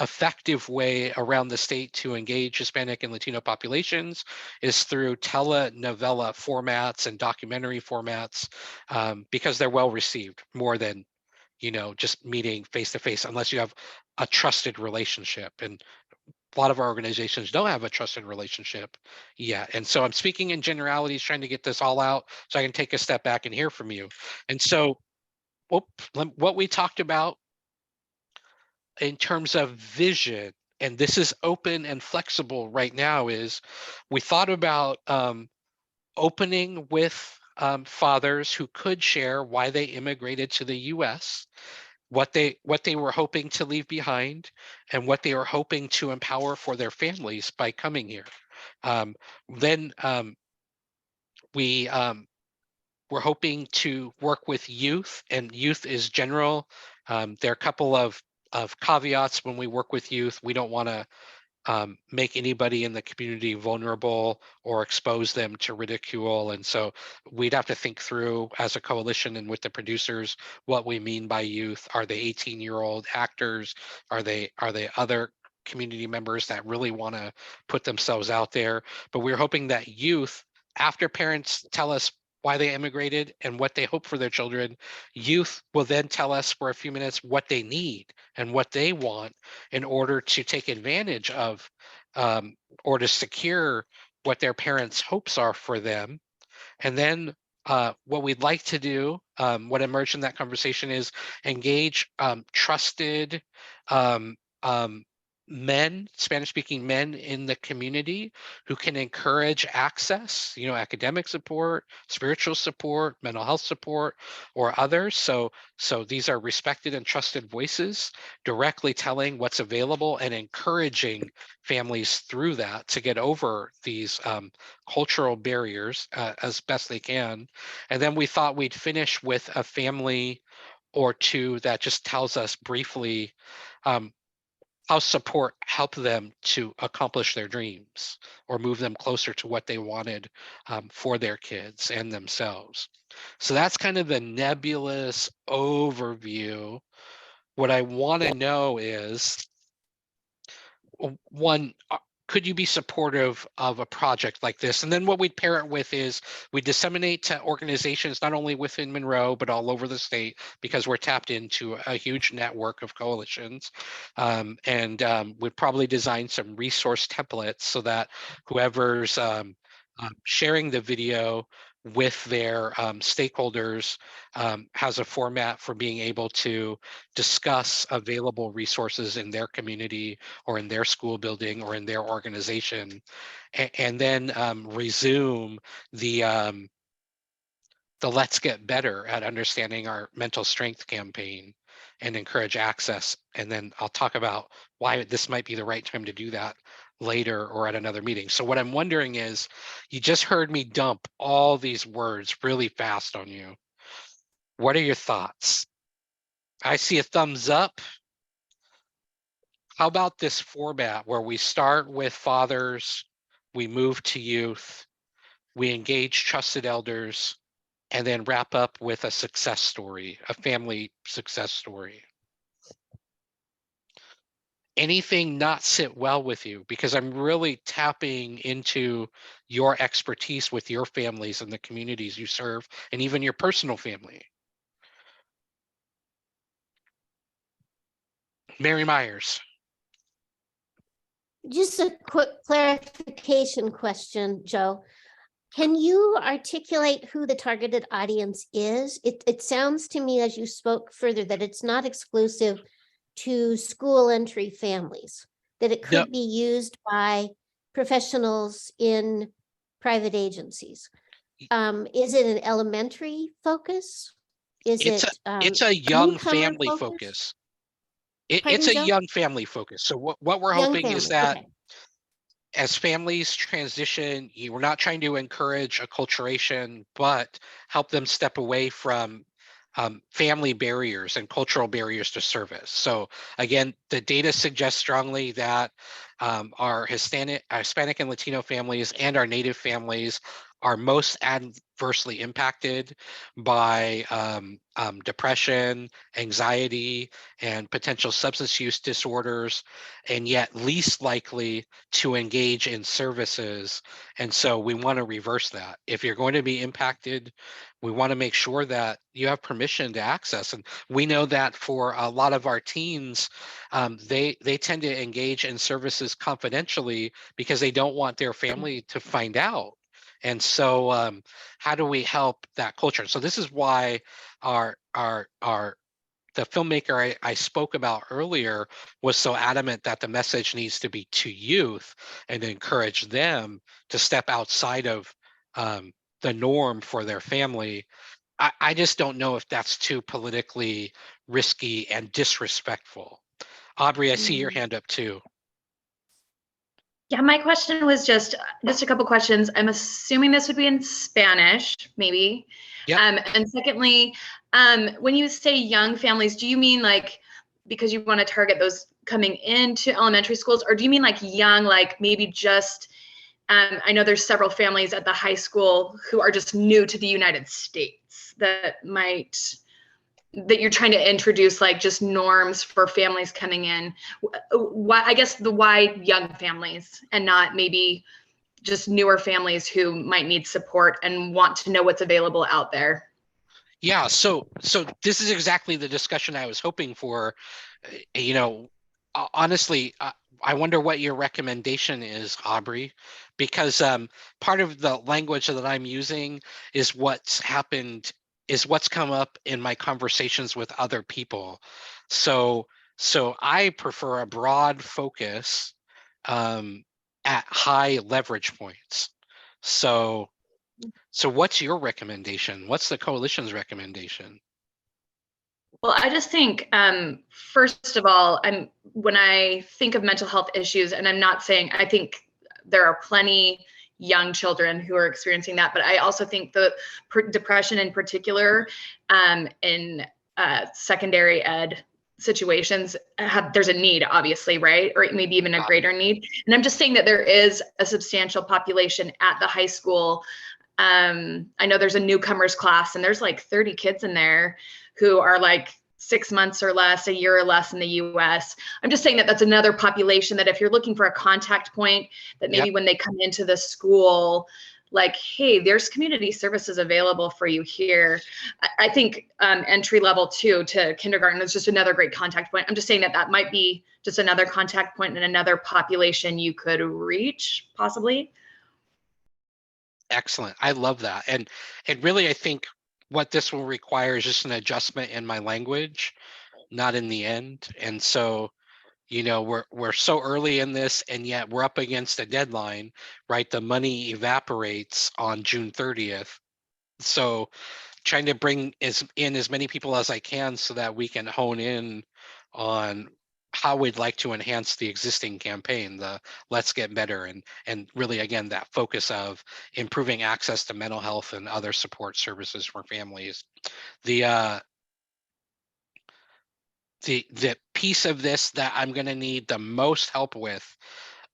effective way around the state to engage Hispanic and Latino populations is through telenovela formats and documentary formats, because they're well received more than, just meeting face to face, unless you have a trusted relationship. And a lot of our organizations don't have a trusted relationship yet. And so I'm speaking in generalities, trying to get this all out so I can take a step back and hear from you. And so what we talked about in terms of vision, and this is open and flexible right now, is we thought about opening with fathers who could share why they immigrated to the US, what they were hoping to leave behind, and what they were hoping to empower for their families by coming here. Then we we're hoping to work with youth, and youth is general. There are a couple of caveats when we work with youth. We don't want to make anybody in the community vulnerable or expose them to ridicule. And so we'd have to think through as a coalition and with the producers what we mean by youth. Are they 18-year-old actors? Are they other community members that really want to put themselves out there? But we're hoping that youth, after parents tell us why they immigrated and what they hope for their children, youth will then tell us for a few minutes what they need and what they want in order to take advantage of or to secure what their parents' hopes are for them. And then what we'd like to do, what emerged in that conversation, is engage trusted men, Spanish-speaking men in the community who can encourage access, academic support, spiritual support, mental health support, or others. So these are respected and trusted voices directly telling what's available and encouraging families through that to get over these cultural barriers as best they can. And then we thought we'd finish with a family or two that just tells us briefly how support helped them to accomplish their dreams or move them closer to what they wanted for their kids and themselves. So that's kind of the nebulous overview. What I want to know is, one, could you be supportive of a project like this? And then what we'd pair it with is we disseminate to organizations not only within Monroe, but all over the state, because we're tapped into a huge network of coalitions. And we'd probably design some resource templates so that whoever's sharing the video with their stakeholders has a format for being able to discuss available resources in their community or in their school building or in their organization, and then resume the Let's Get Better at Understanding Our Mental Strength campaign and encourage access. And then I'll talk about why this might be the right time to do that later or at another meeting. So what I'm wondering is, you just heard me dump all these words really fast on you. What are your thoughts? I see a thumbs up. How about this format where we start with fathers, we move to youth, we engage trusted elders, and then wrap up with a success story, a family success story? Anything not sit well with you? Because I'm really tapping into your expertise with your families and the communities you serve, and even your personal family. Mary Myers.
Just a quick clarification question, Joe. Can you articulate who the targeted audience is? It sounds to me as you spoke further that it's not exclusive to school entry families, that it could be used by professionals in private agencies. Is it an elementary focus?
It's a young
newcomer
family focus. It's
Pardon,
a
Joe?
young family focus. So what we're
Young
hoping is
family,
that
okay.
as families transition, we're not trying to encourage acculturation, but help them step away from family barriers and cultural barriers to service. So again, the data suggests strongly that our Hispanic and Latino families and our Native families are most adversely impacted by depression, anxiety, and potential substance use disorders, and yet least likely to engage in services. And so we want to reverse that. If you're going to be impacted, we want to make sure that you have permission to access. And we know that for a lot of our teens, they tend to engage in services confidentially because they don't want their family to find out. And so how do we help that culture? So this is why the filmmaker I spoke about earlier was so adamant that the message needs to be to youth and encourage them to step outside of the norm for their family. I just don't know if that's too politically risky and disrespectful. Aubrey, I see your hand up too.
Yeah, my question was just a couple questions. I'm assuming this would be in Spanish, maybe.
Yep.
And secondly, when you say young families, do you mean like because you want to target those coming into elementary schools, or do you mean like young, like maybe just, I know there's several families at the high school who are just new to the United States that you're trying to introduce like just norms for families coming in. Why, I guess why young families and not maybe just newer families who might need support and want to know what's available out there?
Yeah, so this is exactly the discussion I was hoping for. Honestly, I wonder what your recommendation is, Aubrey, because part of the language that I'm using is what's come up in my conversations with other people. So I prefer a broad focus at high leverage points. So what's your recommendation? What's the coalition's recommendation?
Well, I just think, first of all, when I think of mental health issues, and I'm not saying, I think there are plenty young children who are experiencing that, but I also think the depression in particular, in secondary ed situations, there's a need, obviously, right? Or maybe even a greater need. And I'm just saying that there is a substantial population at the high school. I know there's a newcomers class and there's like 30 kids in there who are like 6 months or less, a year or less in the US. I'm just saying that that's another population that if you're looking for a contact point, that maybe when they come into the school, like, hey, there's community services available for you here. I think entry level too to kindergarten is just another great contact point. I'm just saying that that might be just another contact point and another population you could reach possibly.
Excellent. I love that. And really, I think what this will require is just an adjustment in my language, not in the end. And so, we're so early in this, and yet we're up against a deadline, right? The money evaporates on June 30th. So trying to bring in as many people as I can so that we can hone in on how we'd like to enhance the existing campaign, the Let's Get Better, and really, again, that focus of improving access to mental health and other support services for families. The piece of this that I'm going to need the most help with,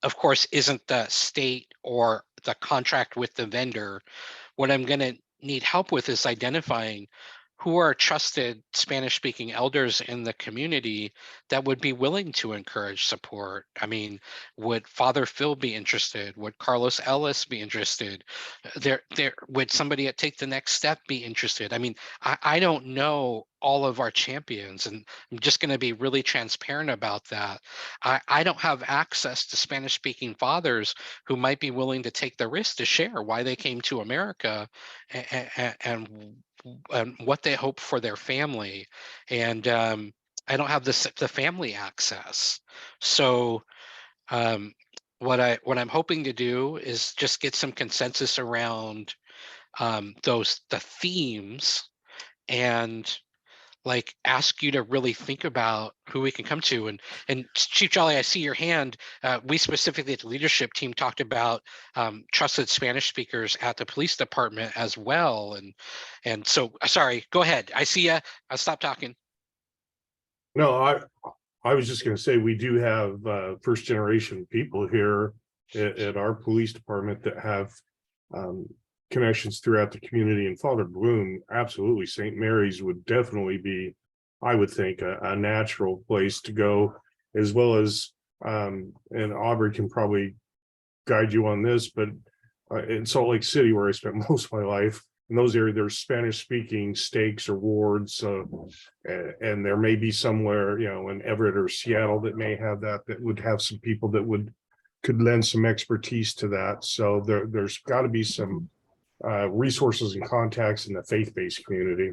of course, isn't the state or the contract with the vendor. What I'm going to need help with is identifying who are trusted Spanish speaking elders in the community that would be willing to encourage support? I mean, would Father Phil be interested? Would Carlos Ellis be interested? Would somebody at Take the Next Step be interested? I mean, I don't know all of our champions, and I'm just going to be really transparent about that. I don't have access to Spanish speaking fathers who might be willing to take the risk to share why they came to America and what they hope for their family. And I don't have the family access. So what I'm hoping to do is just get some consensus around the themes, and like ask you to really think about who we can come to. And Chief Jolly, I see your hand. We specifically at the leadership team talked about trusted Spanish speakers at the police department as well. And so, sorry, go ahead. I see you. I'll stop talking.
No, I was just going to say, we do have first generation people here at our police department that have connections throughout the community, and Father Bloom, absolutely, St. Mary's would definitely be, I would think, a natural place to go, as well as and Aubrey can probably guide you on this, but in Salt Lake City, where I spent most of my life, in those areas, there's Spanish speaking stakes or wards, and there may be somewhere, you know, in Everett or Seattle that may have that would have some people that could lend some expertise to that. So there's got to be some resources and contacts in the faith-based community.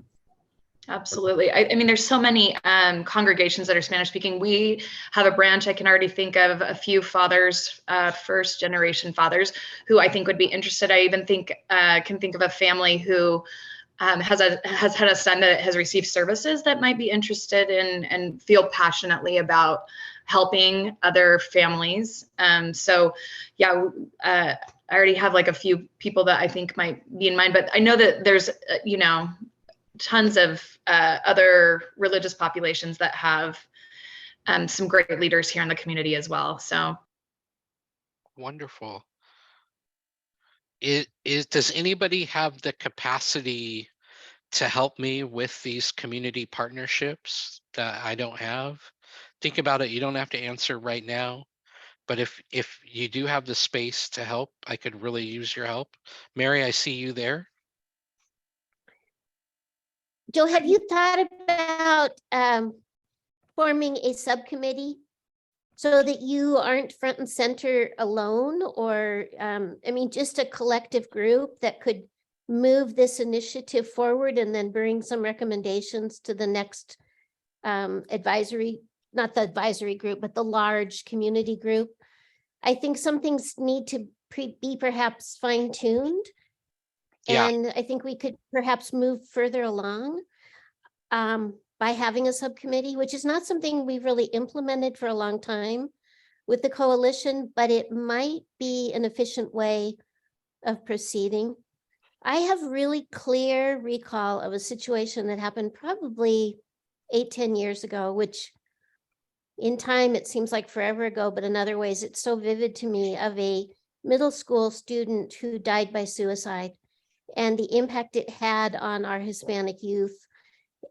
Absolutely. I mean, there's so many congregations that are Spanish speaking. We have a branch. I can already think of a few fathers, first generation fathers, who I think would be interested. I even can think of a family who has had a son that has received services that might be interested in and feel passionately about helping other families. So yeah, I already have like a few people that I think might be in mind, but I know that there's, you know, tons of other religious populations that have some great leaders here in the community as well. So
wonderful. Does anybody have the capacity to help me with these community partnerships that I don't have? Think about it. You don't have to answer right now, but if you do have the space to help, I could really use your help. Mary, I see you there.
Joe, have you thought about forming a subcommittee so that you aren't front and center alone, or I mean, just a collective group that could move this initiative forward and then bring some recommendations to the next advisory, not the advisory group, but the large community group? I think some things need to be perhaps fine-tuned.
Yeah.
And I think we could perhaps move further along by having a subcommittee, which is not something we've really implemented for a long time with the coalition, but it might be an efficient way of proceeding. I have really clear recall of a situation that happened probably 8-10 years ago, which in time it seems like forever ago, but in other ways it's so vivid to me, of a middle school student who died by suicide, and the impact it had on our Hispanic youth,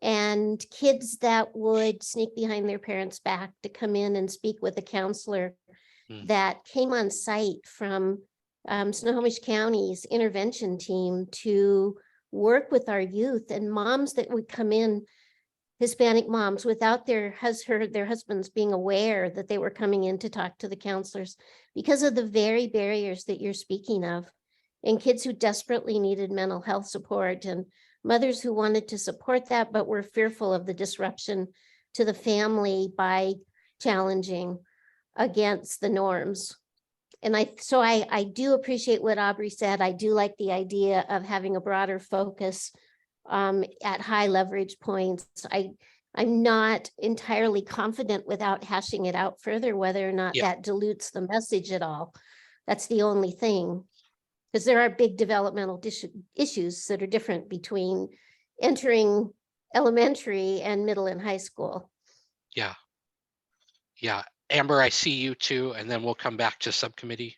and kids that would sneak behind their parents' back to come in and speak with a counselor that came on site from Snohomish County's intervention team to work with our youth, and moms that would come in, Hispanic moms, without their husbands being aware that they were coming in to talk to the counselors because of the very barriers that you're speaking of, and kids who desperately needed mental health support, and mothers who wanted to support that but were fearful of the disruption to the family by challenging against the norms. And I do appreciate what Aubrey said. I do like the idea of having a broader focus at high leverage points. I'm not entirely confident, without hashing it out further, whether or not that dilutes the message at all. That's the only thing, because there are big developmental issues that are different between entering elementary and middle and high school.
Yeah. Yeah. Amber, I see you too, and then we'll come back to subcommittee.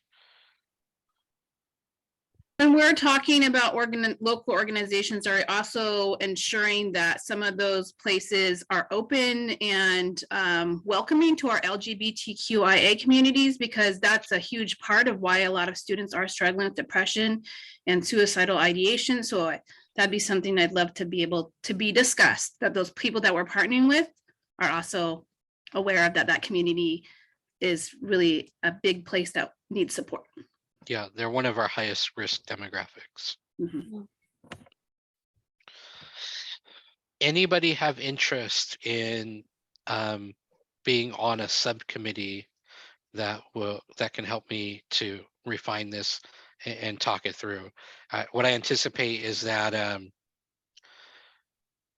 When we're talking about local organizations, are also ensuring that some of those places are open and welcoming to our LGBTQIA communities, because that's a huge part of why a lot of students are struggling with depression and suicidal ideation. So that'd be something I'd love to be able to be discussed, that those people that we're partnering with are also aware of, that community is really a big place that needs support.
Yeah, they're one of our highest risk demographics.
Mhm.
Anybody have interest in being on a subcommittee that can help me to refine this and talk it through? What I anticipate is that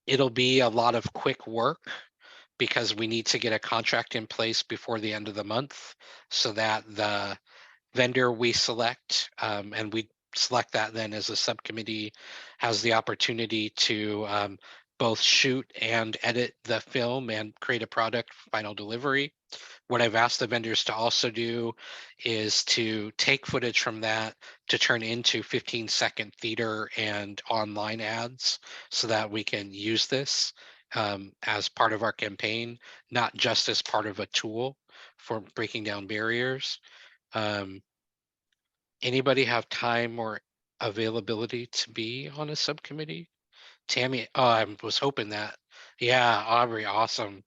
it'll be a lot of quick work, because we need to get a contract in place before the end of the month, so that the vendor we select, and we select that then as a subcommittee, has the opportunity to both shoot and edit the film and create a product for final delivery. What I've asked the vendors to also do is to take footage from that to turn into 15-second theater and online ads, so that we can use this as part of our campaign, not just as part of a tool for breaking down barriers. Anybody have time or availability to be on a subcommittee? Tammy, oh, I was hoping that. Yeah, Aubrey, awesome.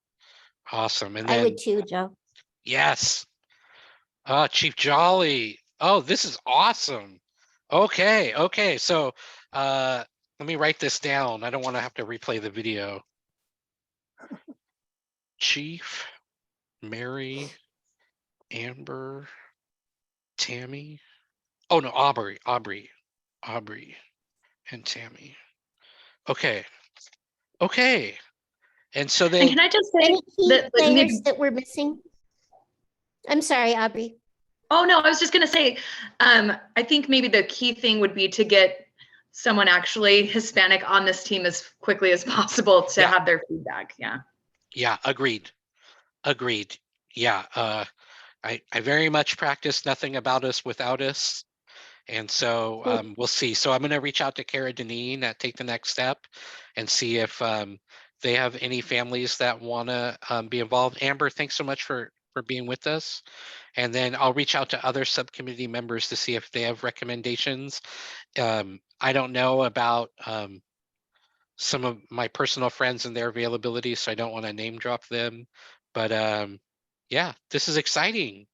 And
I
then,
would too, Joe.
yes. Chief Jolly. Oh, this is awesome. Okay. So let me write this down. I don't want to have to replay the video. Chief, Mary, Amber, Tammy. Oh no, Aubrey, and Tammy. Okay. And so
And
then,
can I just say
Any key
that
players that we're missing? I'm sorry, Aubrey.
Oh, no, I was just going to say, I think maybe the key thing would be to get someone actually Hispanic on this team as quickly as possible to have their feedback. Yeah.
Yeah, agreed. Yeah, I very much practice nothing about us without us. And so we'll see. So I'm going to reach out to Cara Deneen at Take the Next Step and see if they have any families that want to be involved. Amber, thanks so much for being with us. And then I'll reach out to other subcommittee members to see if they have recommendations. I don't know about some of my personal friends and their availability, so I don't want to name drop them. But yeah, this is exciting.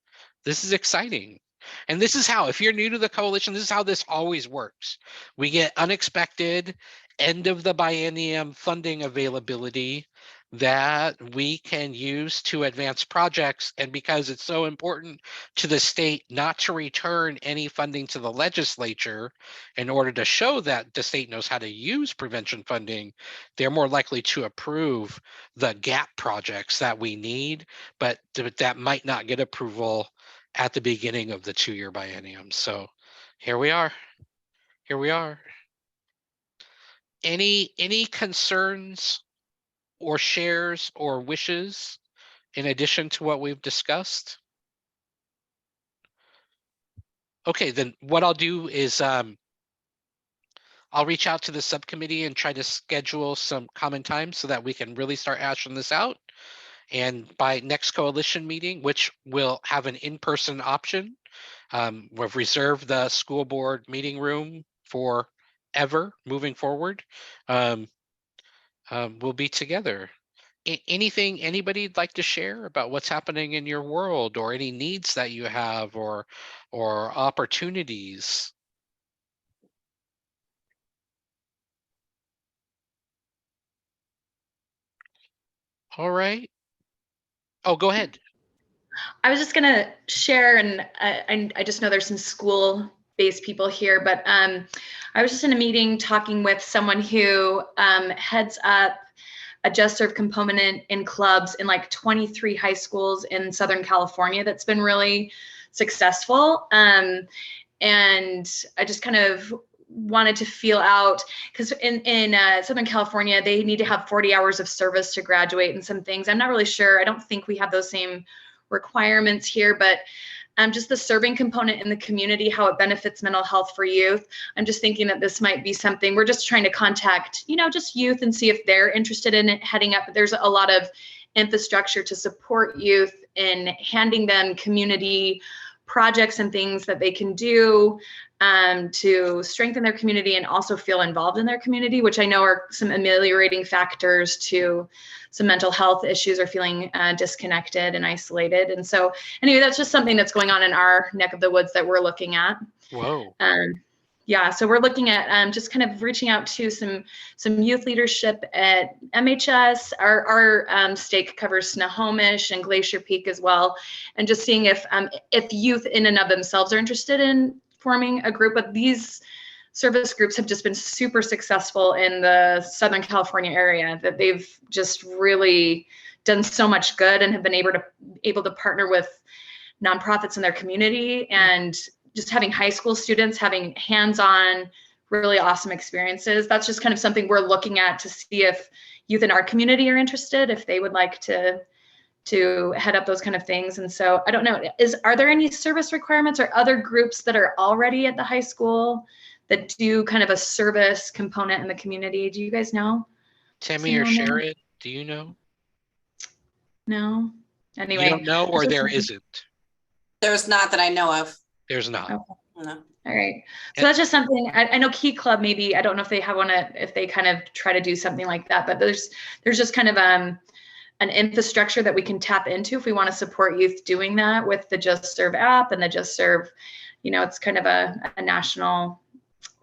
And this is how, if you're new to the coalition, this is how this always works. We get unexpected end of the biennium funding availability that we can use to advance projects. And because it's so important to the state not to return any funding to the legislature in order to show that the state knows how to use prevention funding, they're more likely to approve the gap projects that we need, but that might not get approval at the beginning of the 2-year biennium. So here we are. Any concerns or shares or wishes in addition to what we've discussed? Okay, then what I'll do is I'll reach out to the subcommittee and try to schedule some common time so that we can really start hashing this out. And by next coalition meeting, which will have an in-person option, we've reserved the school board meeting room forever moving forward. We'll be together. Anything anybody'd like to share about what's happening in your world, or any needs that you have, or opportunities? All right. Oh, go ahead.
I was just going to share, and I just know there's some school-based people here, but I was just in a meeting talking with someone who heads up a Just Serve component in clubs in like 23 high schools in Southern California that's been really successful. And I just kind of wanted to feel out, because in Southern California, they need to have 40 hours of service to graduate and some things. I'm not really sure. I don't think we have those same requirements here, but just the serving component in the community, how it benefits mental health for youth. I'm just thinking that this might be something, we're just trying to contact, just youth and see if they're interested in it heading up. There's a lot of infrastructure to support youth in handing them community projects and things that they can do to strengthen their community and also feel involved in their community, which I know are some ameliorating factors to some mental health issues or feeling disconnected and isolated. And so anyway, that's just something that's going on in our neck of the woods that we're looking at.
Whoa.
Yeah, so we're looking at just kind of reaching out to some youth leadership at MHS. Our stake covers Snohomish and Glacier Peak as well, and just seeing if youth in and of themselves are interested in forming a group. But these service groups have just been super successful in the Southern California area, that they've just really done so much good and have been able to partner with nonprofits in their community, and just having high school students having hands-on, really awesome experiences. That's just kind of something we're looking at to see if youth in our community are interested, if they would like to head up those kind of things. And so I don't know, are there any service requirements or other groups that are already at the high school that do kind of a service component in the community? Do you guys know?
Tammy or Sharon, do you know?
No. Anyway.
You don't know, or there isn't?
There's not that I know of.
There's not.
Okay.
No.
All right. So that's just something, I know Key Club, maybe, I don't know if they have if they kind of try to do something like that, but there's just kind of an infrastructure that we can tap into if we want to support youth doing that with the Just Serve app and the Just Serve, it's kind of a national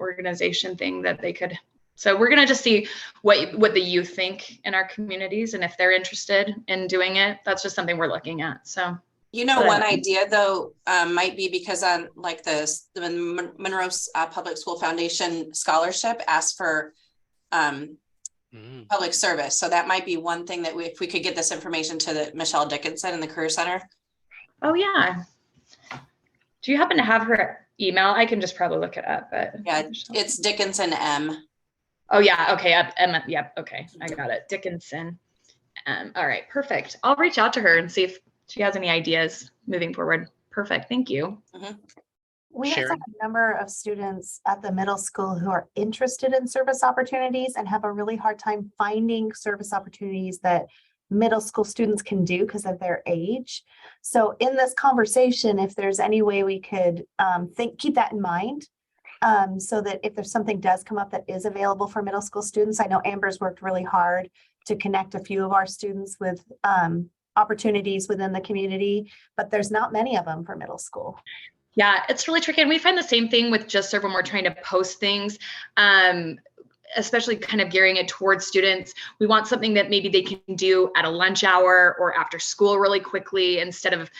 organization thing that they could. So we're going to just see what the youth think in our communities, and if they're interested in doing it. That's just something we're looking at. So.
One idea though might be, because on like the Monroe Public School Foundation scholarship asks for public service. So that might be one thing that if we could get this information to the Michelle Dickinson in the Career Center. Oh
yeah. Do you happen to have her email? I can just probably look it up, but
yeah, it's Dickinson M.
Oh yeah, okay, M. Yep, okay, I got it. Dickinson. All right, perfect. I'll reach out to her and see if she has any ideas moving forward. Perfect. Thank you.
We also have a number of students at the middle school who are interested in service opportunities and have a really hard time finding service opportunities that middle school students can do because of their age. So in this conversation, if there's any way we could keep that in mind, so that if there's something does come up that is available for middle school students. I know Amber's worked really hard to connect a few of our students with opportunities within the community, but there's not many of them for middle school.
Yeah, it's really tricky. And we find the same thing with Just Serve when we're trying to post things, especially kind of gearing it towards students. We want something that maybe they can do at a lunch hour or after school really quickly, instead of,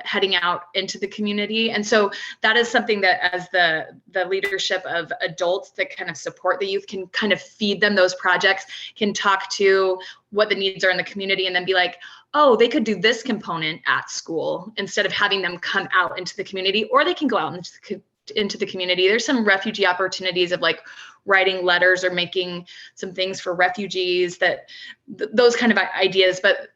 heading out into the community. And so that is something that, as the leadership of adults that kind of support the youth, can kind of feed them those projects, can talk to what the needs are in the community, and then be like, oh, they could do this component at school instead of having them come out into the community, or they can go out into the community. There's some refugee opportunities of like writing letters or making some things for refugees, those kind of ideas. But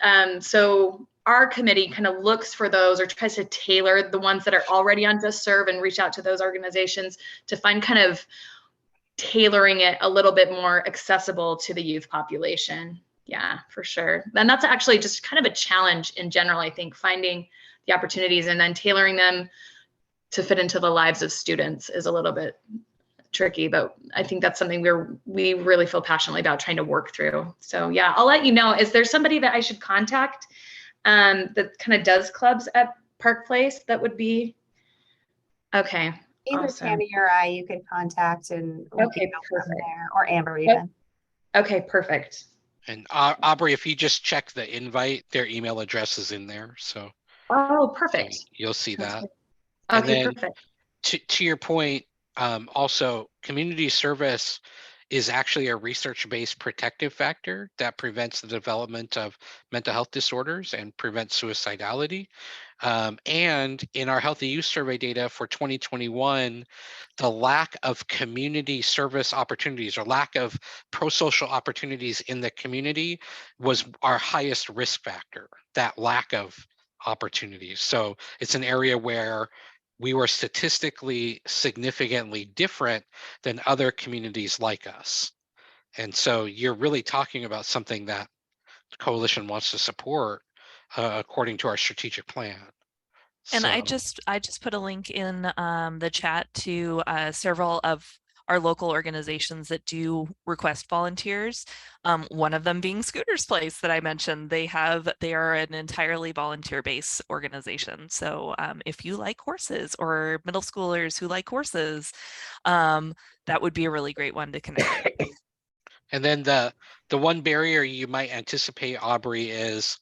so our committee kind of looks for those, or tries to tailor the ones that are already on Just Serve and reach out to those organizations to find kind of tailoring it a little bit more accessible to the youth population. Yeah, for sure. And that's actually just kind of a challenge in general, I think, finding the opportunities and then tailoring them to fit into the lives of students is a little bit tricky, but I think that's something we really feel passionately about trying to work through. So yeah, I'll let you know. Is there somebody that I should contact that kind of does clubs at Park Place that would be? Okay.
Either
awesome.
Tammy or I, you could contact, and
okay, perfect.
There, or Amber even.
Okay, perfect.
And Aubrey, if you just check the invite, their email address is in there. So.
Oh, perfect.
So you'll see that.
Okay, perfect.
To your point, also community service is actually a research-based protective factor that prevents the development of mental health disorders and prevents suicidality. And in our Healthy Youth Survey data for 2021, the lack of community service opportunities or lack of pro-social opportunities in the community was our highest risk factor, that lack of opportunities. So it's an area where we were statistically significantly different than other communities like us. And so you're really talking about something that the coalition wants to support according to our strategic plan.
And
So,
I just put a link in the chat to several of our local organizations that do request volunteers. One of them being Scooter's Place that I mentioned. They are an entirely volunteer-based organization. So if you like horses or middle schoolers who like horses, that would be a really great one to connect with.
And then the one barrier you might anticipate, Aubrey, is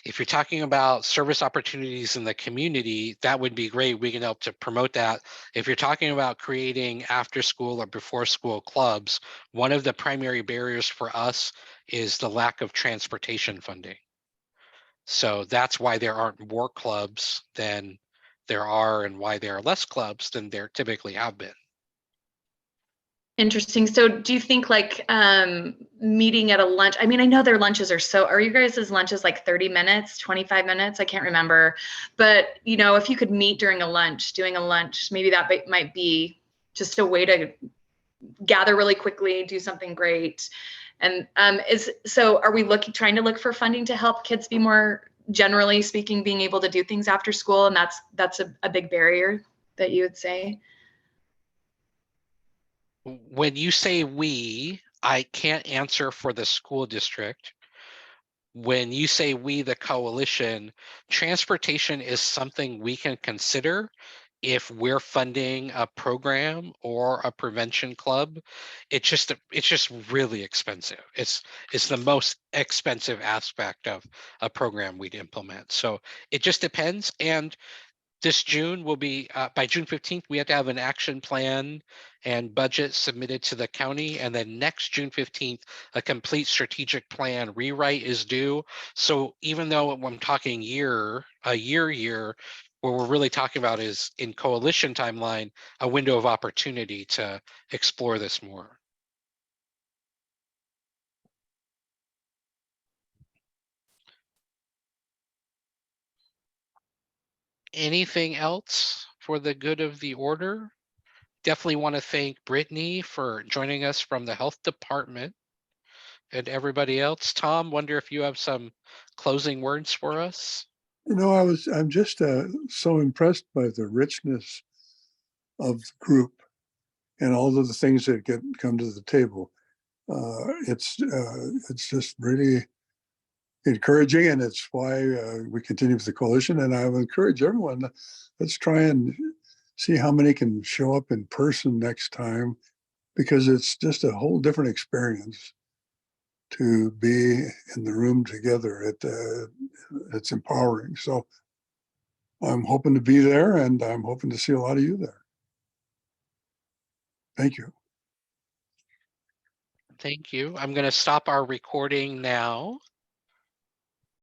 if you're talking about service opportunities in the community, that would be great. We can help to promote that. If you're talking about creating after school or before school clubs, one of the primary barriers for us is the lack of transportation funding. So that's why there aren't more clubs than there are, and why there are less clubs than there typically have been.
Interesting. So do you think like meeting at a lunch? I mean, I know their lunches are you guys' lunches like 30 minutes, 25 minutes? I can't remember. But, you know, if you could meet during a lunch, doing a lunch, maybe that might be just a way to gather really quickly, do something great. And so are we trying to look for funding to help kids be more, generally speaking, being able to do things after school? And that's a big barrier that you would say?
When you say we, I can't answer for the school district. When you say we, the coalition, transportation is something we can consider if we're funding a program or a prevention club. It's just really expensive. It's the most expensive aspect of a program we'd implement. So it just depends. And this June will be, by June 15th, we have to have an action plan and budget submitted to the county. And then next June 15th, a complete strategic plan rewrite is due. So even though I'm talking a year, what we're really talking about is in coalition timeline, a window of opportunity to explore this more. Anything else for the good of the order? Definitely want to thank Brittany for joining us from the health department, and everybody else. Tom, wonder if you have some closing words for us?
You know, I'm just so impressed by the richness of the group and all of the things that come to the table. It's just really encouraging, and it's why we continue with the coalition. And I would encourage everyone, let's try and see how many can show up in person next time, because it's just a whole different experience to be in the room together. It's empowering. So I'm hoping to be there, and I'm hoping to see a lot of you there. Thank you.
Thank you. I'm going to stop our recording now.